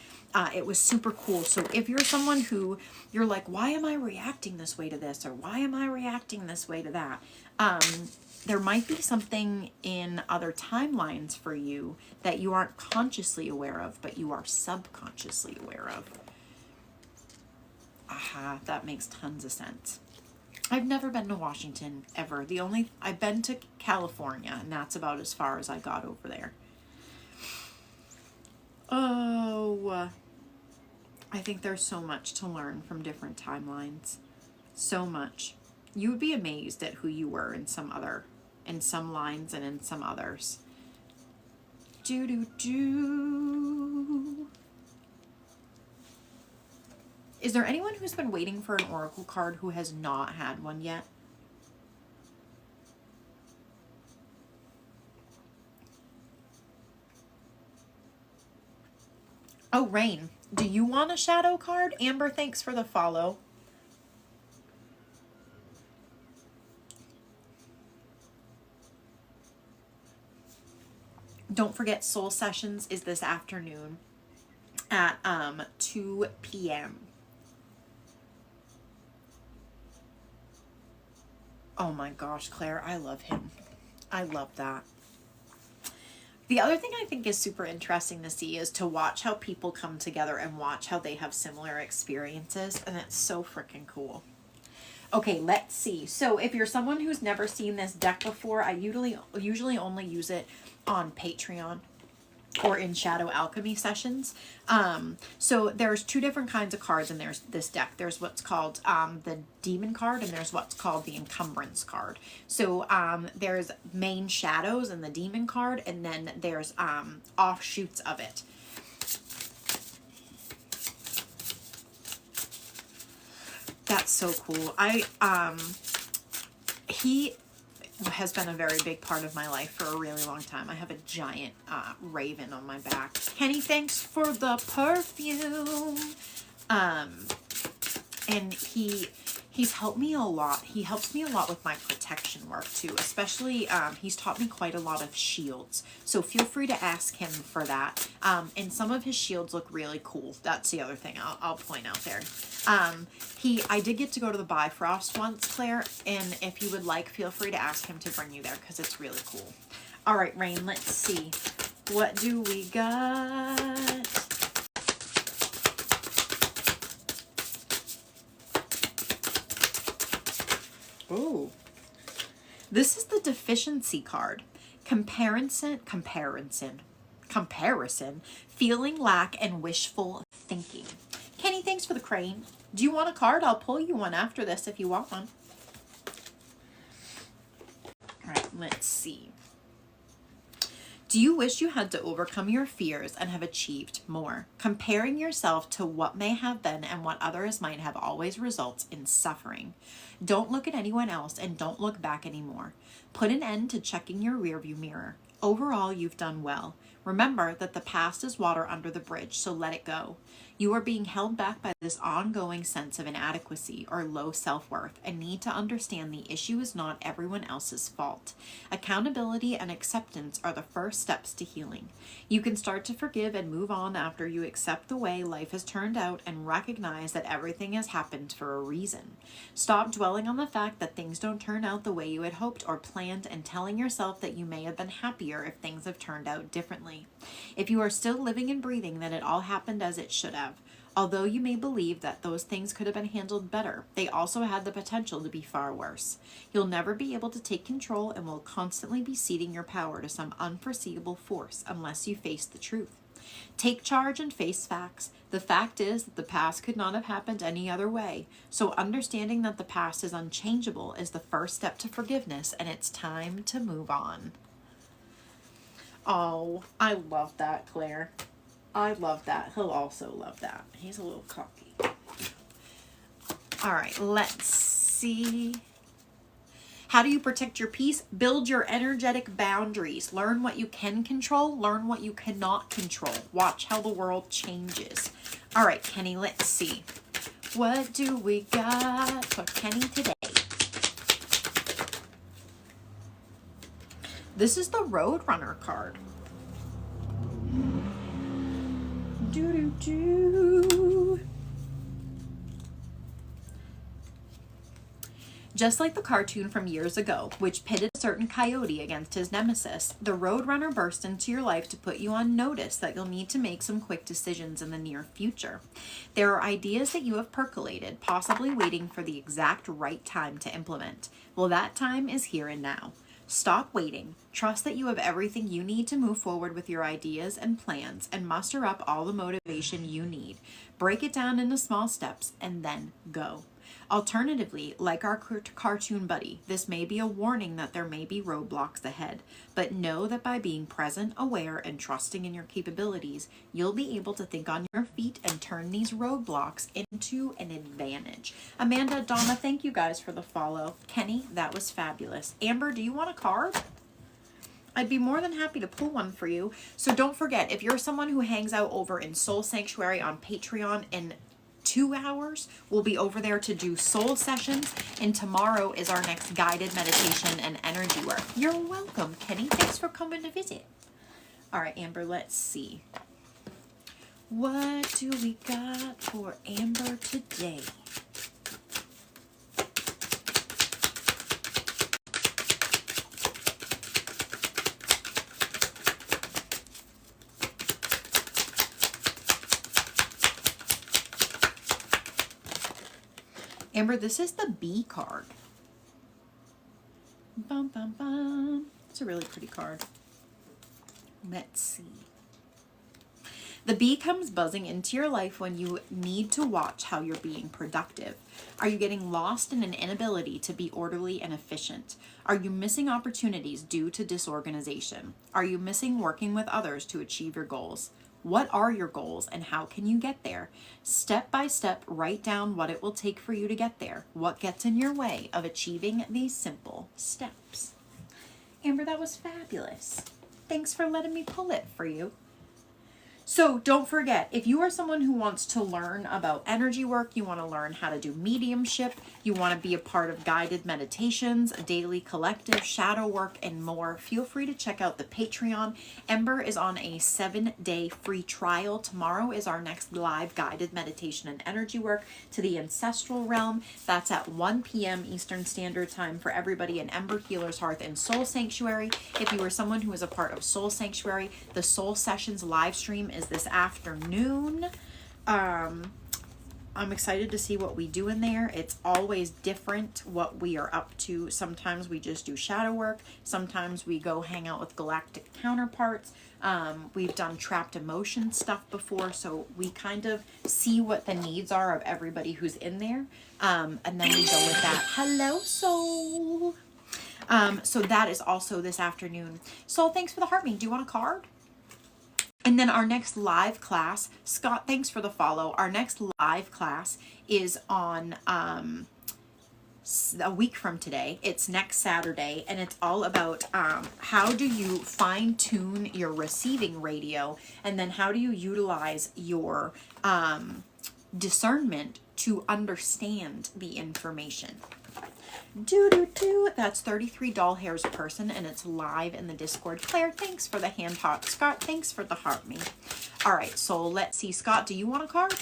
it was super cool. So if you're someone who you're like, why am I reacting this way to this, or why am I reacting this way to that, there might be something in other timelines for you that you aren't consciously aware of, but you are subconsciously aware of. Aha, that makes tons of sense. I've never been to Washington ever. I've been to California, and that's about as far as I got over there. Oh, I think there's so much to learn from different timelines. So much. You would be amazed at who you were in some lines and in some others. Is there anyone who's been waiting for an oracle card who has not had one yet? Oh, Rain, do you want a shadow card? Amber, thanks for the follow. Don't forget, Soul Sessions is this afternoon at 2 p.m. Oh my gosh, Claire, I love him. I love that. The other thing I think is super interesting to see is to watch how people come together and watch how they have similar experiences, and it's so freaking cool. Okay, let's see. So if you're someone who's never seen this deck before, I usually only use it on Patreon or in Shadow Alchemy sessions. So there's two different kinds of cards in this deck. There's what's called the Demon card, and there's what's called the Encumbrance card. So there's main shadows in the Demon card, and then there's offshoots of it. That's so cool. He has been a very big part of my life for a really long time. I have a giant raven on my back. Kenny, thanks for the perfume. And he's helped me a lot. He helps me a lot with my protection work too, especially he's taught me quite a lot of shields. So feel free to ask him for that. And some of his shields look really cool. That's the other thing I'll point out there. I did get to go to the Bifrost once, Claire, and if you would like, feel free to ask him to bring you there because it's really cool. All right, Rain, let's see. What do we got? Ooh. This is the Deficiency card. Comparison, feeling lack and wishful thinking. Kenny, thanks for the crane. Do you want a card? I'll pull you one after this if you want one. All right, let's see. Do you wish you had to overcome your fears and have achieved more? Comparing yourself to what may have been and what others might have always results in suffering. Don't look at anyone else and don't look back anymore. Put an end to checking your rearview mirror. Overall, you've done well. Remember that the past is water under the bridge, so let it go. You are being held back by this ongoing sense of inadequacy or low self-worth and need to understand the issue is not everyone else's fault. Accountability and acceptance are the first steps to healing. You can start to forgive and move on after you accept the way life has turned out and recognize that everything has happened for a reason. Stop dwelling on the fact that things don't turn out the way you had hoped or planned and telling yourself that you may have been happier if things have turned out differently. If you are still living and breathing, then it all happened as it should have. Although you may believe that those things could have been handled better, they also had the potential to be far worse. You'll never be able to take control and will constantly be ceding your power to some unforeseeable force unless you face the truth. Take charge and face facts. The fact is that the past could not have happened any other way. So understanding that the past is unchangeable is the first step to forgiveness, and it's time to move on. Oh, I love that, Claire. I love that. He'll also love that. He's a little cocky. All right, let's see. How do you protect your peace? Build your energetic boundaries. Learn what you can control. Learn what you cannot control. Watch how the world changes. All right, Kenny, let's see. What do we got for Kenny today? This is the Roadrunner card. Do-do-do. Just like the cartoon from years ago, which pitted a certain coyote against his nemesis, the Roadrunner burst into your life to put you on notice that you'll need to make some quick decisions in the near future. There are ideas that you have percolated, possibly waiting for the exact right time to implement. Well, that time is here and now. Stop waiting. Trust that you have everything you need to move forward with your ideas and plans and muster up all the motivation you need. Break it down into small steps and then go. Alternatively, like our cartoon buddy, this may be a warning that there may be roadblocks ahead, but know that by being present, aware, and trusting in your capabilities, you'll be able to think on your feet and turn these roadblocks into an advantage. Amanda, Donna, thank you guys for the follow. Kenny, that was fabulous. Amber, do you want a card? I'd be more than happy to pull one for you. So don't forget, if you're someone who hangs out over in Soul Sanctuary on Patreon in 2 hours, we'll be over there to do soul sessions, and tomorrow is our next guided meditation and energy work. You're welcome, Kenny. Thanks for coming to visit. All right, Amber, let's see. What do we got for Amber today? Amber, this is the Bee card. Bum, bum, bum. It's a really pretty card. Let's see. The bee comes buzzing into your life when you need to watch how you're being productive. Are you getting lost in an inability to be orderly and efficient? Are you missing opportunities due to disorganization? Are you missing working with others to achieve your goals? What are your goals and how can you get there? Step by step, write down what it will take for you to get there. What gets in your way of achieving these simple steps? Amber, that was fabulous. Thanks for letting me pull it for you. So don't forget, if you are someone who wants to learn about energy work, you want to learn how to do mediumship, you want to be a part of guided meditations, a daily collective, shadow work, and more, feel free to check out the Patreon. Ember is on a 7-day free trial. Tomorrow is our next live guided meditation and energy work to the ancestral realm. That's at 1 p.m. Eastern Standard Time for everybody in Ember Healer's Hearth and Soul Sanctuary. If you are someone who is a part of Soul Sanctuary, the Soul Sessions live stream is this afternoon. I'm excited to see what we do in there. It's always different what we are up to. Sometimes we just do shadow work. Sometimes we go hang out with galactic counterparts. We've done trapped emotion stuff before, so we kind of see what the needs are of everybody who's in there. And then we go with that. Hello, Soul. So that is also this afternoon. Soul, thanks for the heart meet. Do you want a card? And then our next live class, Scott, thanks for the follow. Our next live class is on a week from today. It's next Saturday, and it's all about how do you fine tune your receiving radio, and then how do you utilize your discernment to understand the information. That's 33 doll hairs a person, and it's live in the Discord. Claire, thanks for the hand heart. Scott, thanks for the heart me. All right, so let's see. Scott, do you want a card?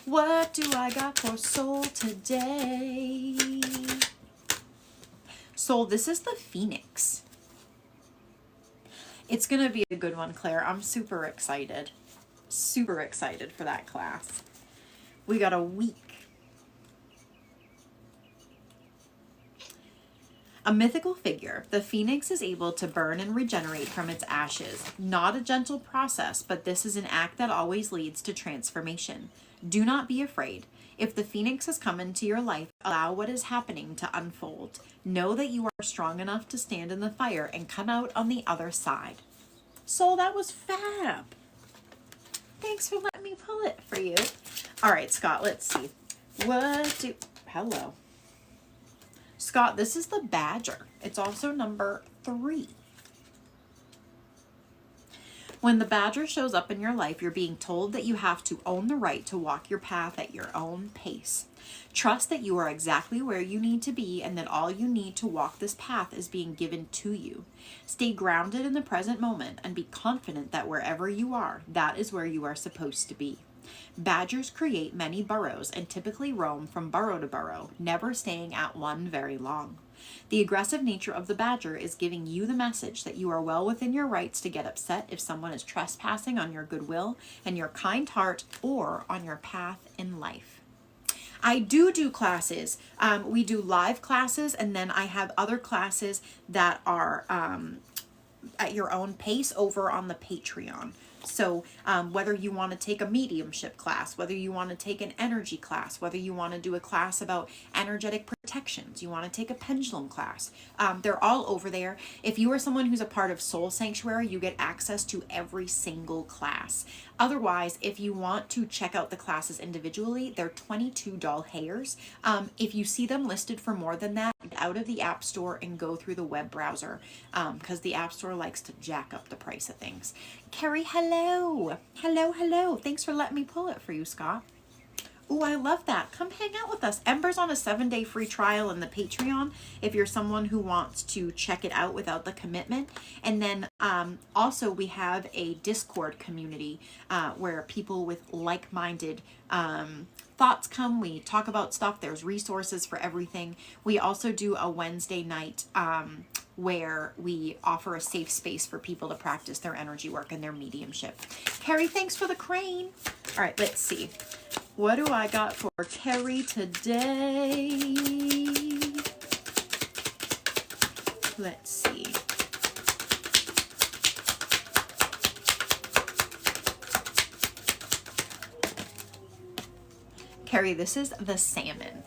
What do I got for Soul today? Soul, this is the Phoenix. It's gonna be a good one, Claire. I'm super excited. Super excited for that class. We got a week. A mythical figure, the phoenix is able to burn and regenerate from its ashes. Not a gentle process, but this is an act that always leads to transformation. Do not be afraid. If the phoenix has come into your life, allow what is happening to unfold. Know that you are strong enough to stand in the fire and come out on the other side. Soul, that was fab. Thanks for letting me pull it for you. All right, Scott, let's see. Hello. Scott, this is the Badger. It's also number 3. When the Badger shows up in your life, you're being told that you have to own the right to walk your path at your own pace. Trust that you are exactly where you need to be and that all you need to walk this path is being given to you. Stay grounded in the present moment and be confident that wherever you are, that is where you are supposed to be. Badgers create many burrows and typically roam from burrow to burrow, never staying at one very long. The aggressive nature of the badger is giving you the message that you are well within your rights to get upset if someone is trespassing on your goodwill and your kind heart or on your path in life. I do classes. We do live classes, and then I have other classes that are at your own pace over on the Patreon. So whether you want to take a mediumship class, whether you want to take an energy class, whether you want to do a class about energetic protections, you want to take a pendulum class, they're all over there. If you are someone who's a part of Soul Sanctuary, you get access to every single class. Otherwise, if you want to check out the classes individually, they're $22 hairs. If you see them listed for more than that, get out of the App Store and go through the web browser, because the App Store likes to jack up the price of things. Carrie, hello. Hello. Thanks for letting me pull it for you, Scott. Oh, I love that. Come hang out with us. Ember's on a 7-day free trial in the Patreon if you're someone who wants to check it out without the commitment. And then also we have a Discord community where people with like-minded thoughts come. We talk about stuff. There's resources for everything. We also do a Wednesday night where we offer a safe space for people to practice their energy work and their mediumship. Carrie, thanks for the crane. All right, let's see. What do I got for Carrie today? Let's see. Carrie, this is the salmon.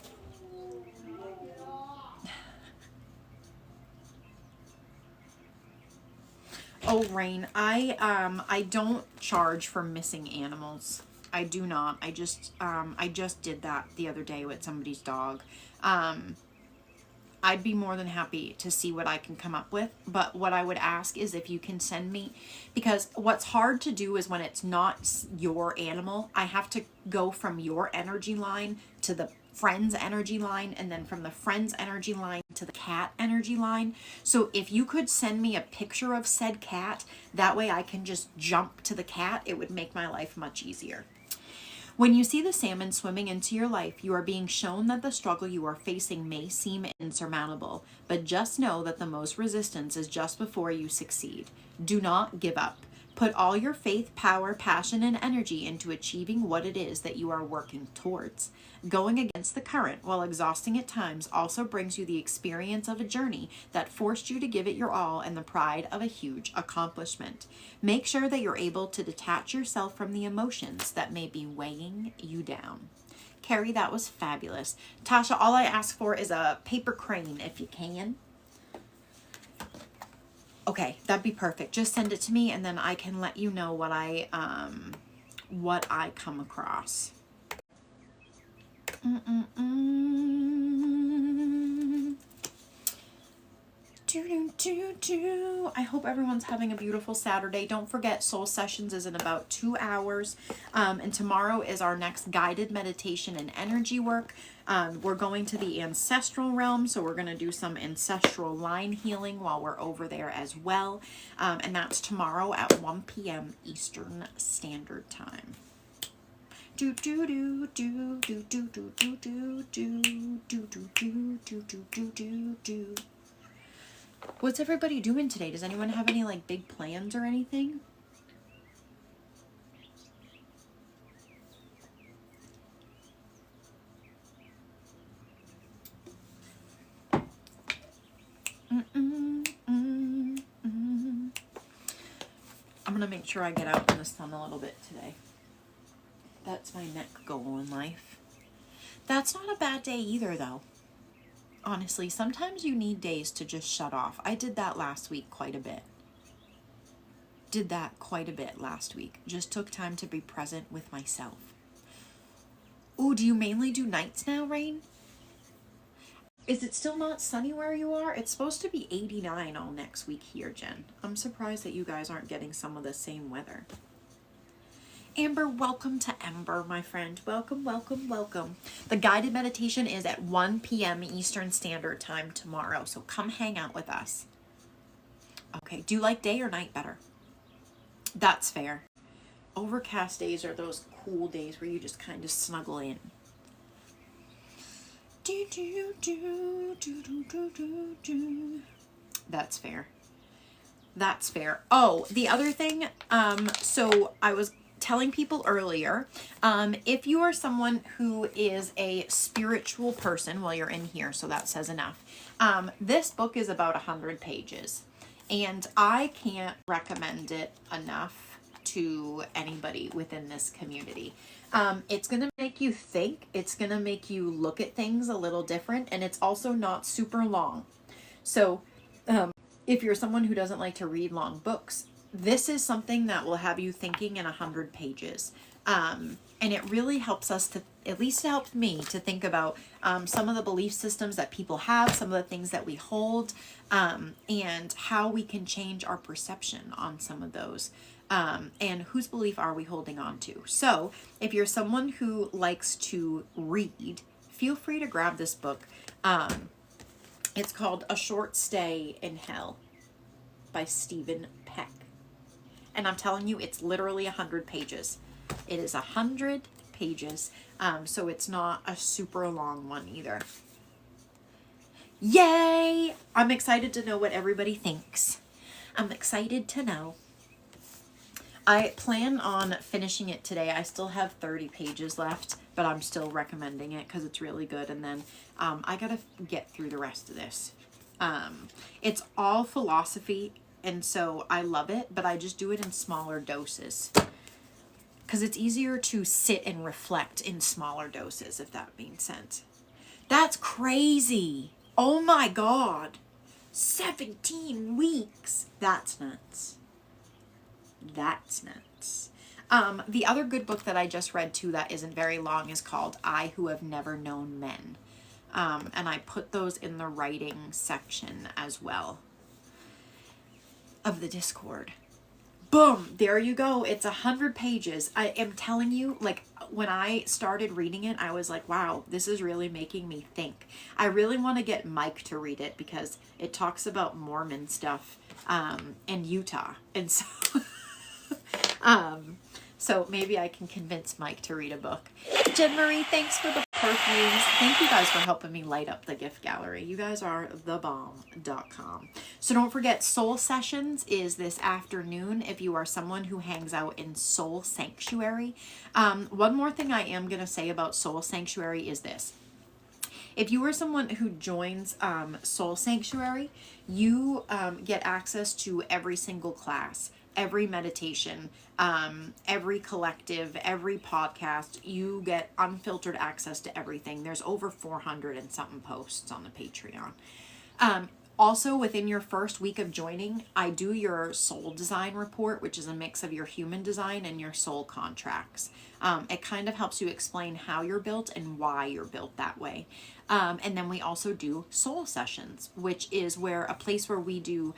Oh, Rain, I don't charge for missing animals. I do not. I just did that the other day with somebody's dog. I'd be more than happy to see what I can come up with, but what I would ask is if you can send me, because what's hard to do is when it's not your animal, I have to go from your energy line to the friend's energy line, and then from the friend's energy line to the cat energy line. So if you could send me a picture of said cat, that way I can just jump to the cat, it would make my life much easier. When you see the salmon swimming into your life, you are being shown that the struggle you are facing may seem insurmountable, but just know that the most resistance is just before you succeed. Do not give up. Put all your faith, power, passion, and energy into achieving what it is that you are working towards. Going against the current while exhausting at times also brings you the experience of a journey that forced you to give it your all and the pride of a huge accomplishment. Make sure that you're able to detach yourself from the emotions that may be weighing you down. Carrie, that was fabulous. Tasha, all I ask for is a paper crane if you can. Okay, that'd be perfect. Just send it to me and then I can let you know what I come across. I hope everyone's having a beautiful Saturday. Don't forget, Soul Sessions is in about 2 hours. And tomorrow is our next guided meditation and energy work. We're going to the ancestral realm, so we're going to do some ancestral line healing while we're over there as well. And that's tomorrow at 1 p.m. Eastern Standard Time. Do do do do do do do do do do do do do do do do do. What's everybody doing today? Does anyone have any like big plans or anything? I'm gonna make sure I get out in the sun a little bit today. That's my neck goal in life. That's not a bad day either, though. Honestly, sometimes you need days to just shut off. I did that last week quite a bit. Last week. Just took time to be present with myself. Oh, do you mainly do nights now, Rain? Is it still not sunny where you are? It's supposed to be 89 all next week here, Jen. I'm surprised that you guys aren't getting some of the same weather. Amber, welcome to Ember, my friend. Welcome, welcome, welcome. The guided meditation is at 1 p.m. Eastern Standard Time tomorrow, so come hang out with us. Okay, do you like day or night better? That's fair. Overcast days are those cool days where you just kind of snuggle in. Do, do, do, do, do, do, do, do. That's fair. That's fair. Oh, the other thing, so I was telling people earlier, if you are someone who is a spiritual person, well, you're in here, so that says enough. This book is about 100 pages, and I can't recommend it enough to anybody within this community. It's going to make you think, it's going to make you look at things a little different, and it's also not super long. So, if you're someone who doesn't like to read long books, this is something that will have you thinking in 100 pages. And it really helps us to, at least it helped me to think about some of the belief systems that people have, some of the things that we hold, and how we can change our perception on some of those. And whose belief are we holding on to? So if you're someone who likes to read, feel free to grab this book. It's called A Short Stay in Hell by Stephen Peck. And I'm telling you, it's literally 100 pages. It is 100 pages, so it's not a super long one either. Yay! I'm excited to know what everybody thinks. I'm excited to know. I plan on finishing it today. I still have 30 pages left, but I'm still recommending it because it's really good. And then I gotta get through the rest of this. It's all philosophy, and so I love it, but I just do it in smaller doses because it's easier to sit and reflect in smaller doses, if that makes sense. That's crazy. Oh my God. 17 weeks. That's nuts. That's nuts. The other good book that I just read too that isn't very long is called I Who Have Never Known Men. And I put those in the writing section as well of the Discord. Boom, there you go. It's 100 pages. I am telling you, like, when I started reading it, I was like, wow, this is really making me think. I really want to get Mike to read it because it talks about Mormon stuff in Utah. And so so maybe I can convince Mike to read a book. Jen Marie, thanks for the perfumes. Thank you guys for helping me light up the gift gallery. You guys are thebomb.com. So don't forget, Soul Sessions is this afternoon if you are someone who hangs out in Soul Sanctuary. One more thing I am going to say about Soul Sanctuary is this. If you are someone who joins Soul Sanctuary, you get access to every single class, every meditation, every collective, every podcast. You get unfiltered access to everything. There's over 400 and something posts on the Patreon. Also, within your first week of joining, I do your soul design report, which is a mix of your human design and your soul contracts. It kind of helps you explain how you're built and why you're built that way. And then we also do soul sessions, which is where a place where we do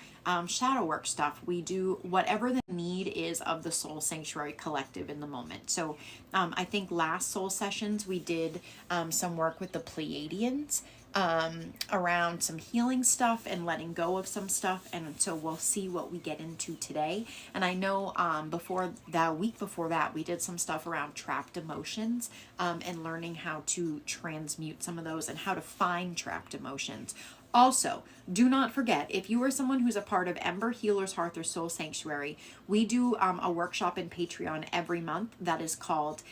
shadow work stuff. We do whatever the need is of the Soul Sanctuary Collective in the moment. So I think last soul sessions we did some work with the Pleiadians around some healing stuff and letting go of some stuff, and so we'll see what we get into today. And I know week before that we did some stuff around trapped emotions, and learning how to transmute some of those and how to find trapped emotions. Also, do not forget, if you are someone who's a part of Ember, Healer's Hearth, or Soul Sanctuary, we do a workshop in Patreon every month that is called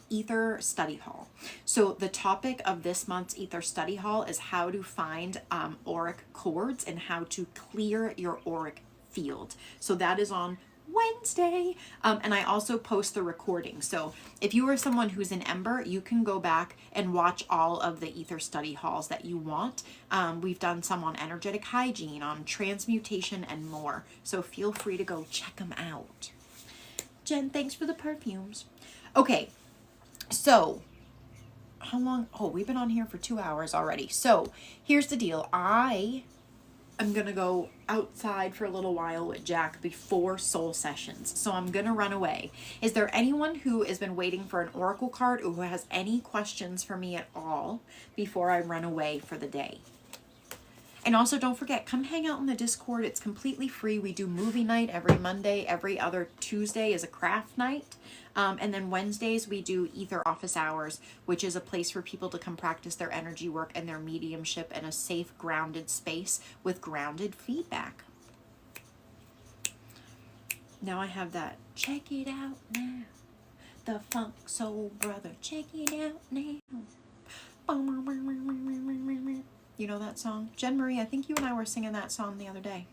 Ether Study Hall. So the topic of this month's Ether Study Hall is how to find auric chords and how to clear your auric field. So that is on Wednesday. And I also post the recording. So if you are someone who's in Ember, you can go back and watch all of the Ether Study Halls that you want. We've done some on energetic hygiene, on transmutation, and more. So feel free to go check them out. Jen, thanks for the perfumes. Okay, so how long? Oh, we've been on here for 2 hours already. So here's the deal. I'm going to go outside for a little while with Jack before soul sessions. So I'm going to run away. Is there anyone who has been waiting for an oracle card or who has any questions for me at all before I run away for the day? And also don't forget, come hang out in the Discord. It's completely free. We do movie night every Monday. Every other Tuesday is a craft night. And then Wednesdays we do Ether Office Hours, which is a place for people to come practice their energy work and their mediumship in a safe, grounded space with grounded feedback. Now I have that. Check it out now. The Funk Soul Brother. Check it out now. You know that song? Jen Marie, I think you and I were singing that song the other day.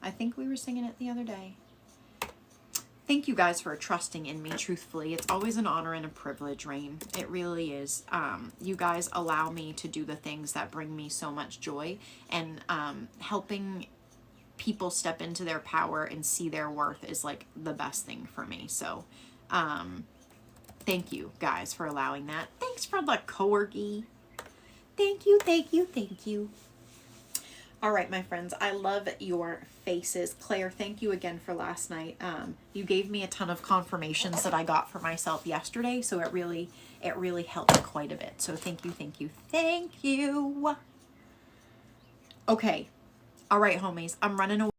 I think we were singing it the other day. Thank you guys for trusting in me, truthfully. It's always an honor and a privilege, Rain. It really is. You guys allow me to do the things that bring me so much joy, and helping people step into their power and see their worth is like the best thing for me. So thank you guys for allowing that. Thanks for the corgi. Thank you, thank you, thank you. All right, my friends, I love your faces. Claire, thank you again for last night. You gave me a ton of confirmations that I got for myself yesterday, so it really helped quite a bit. So thank you, thank you, thank you. Okay. All right, homies, I'm running away.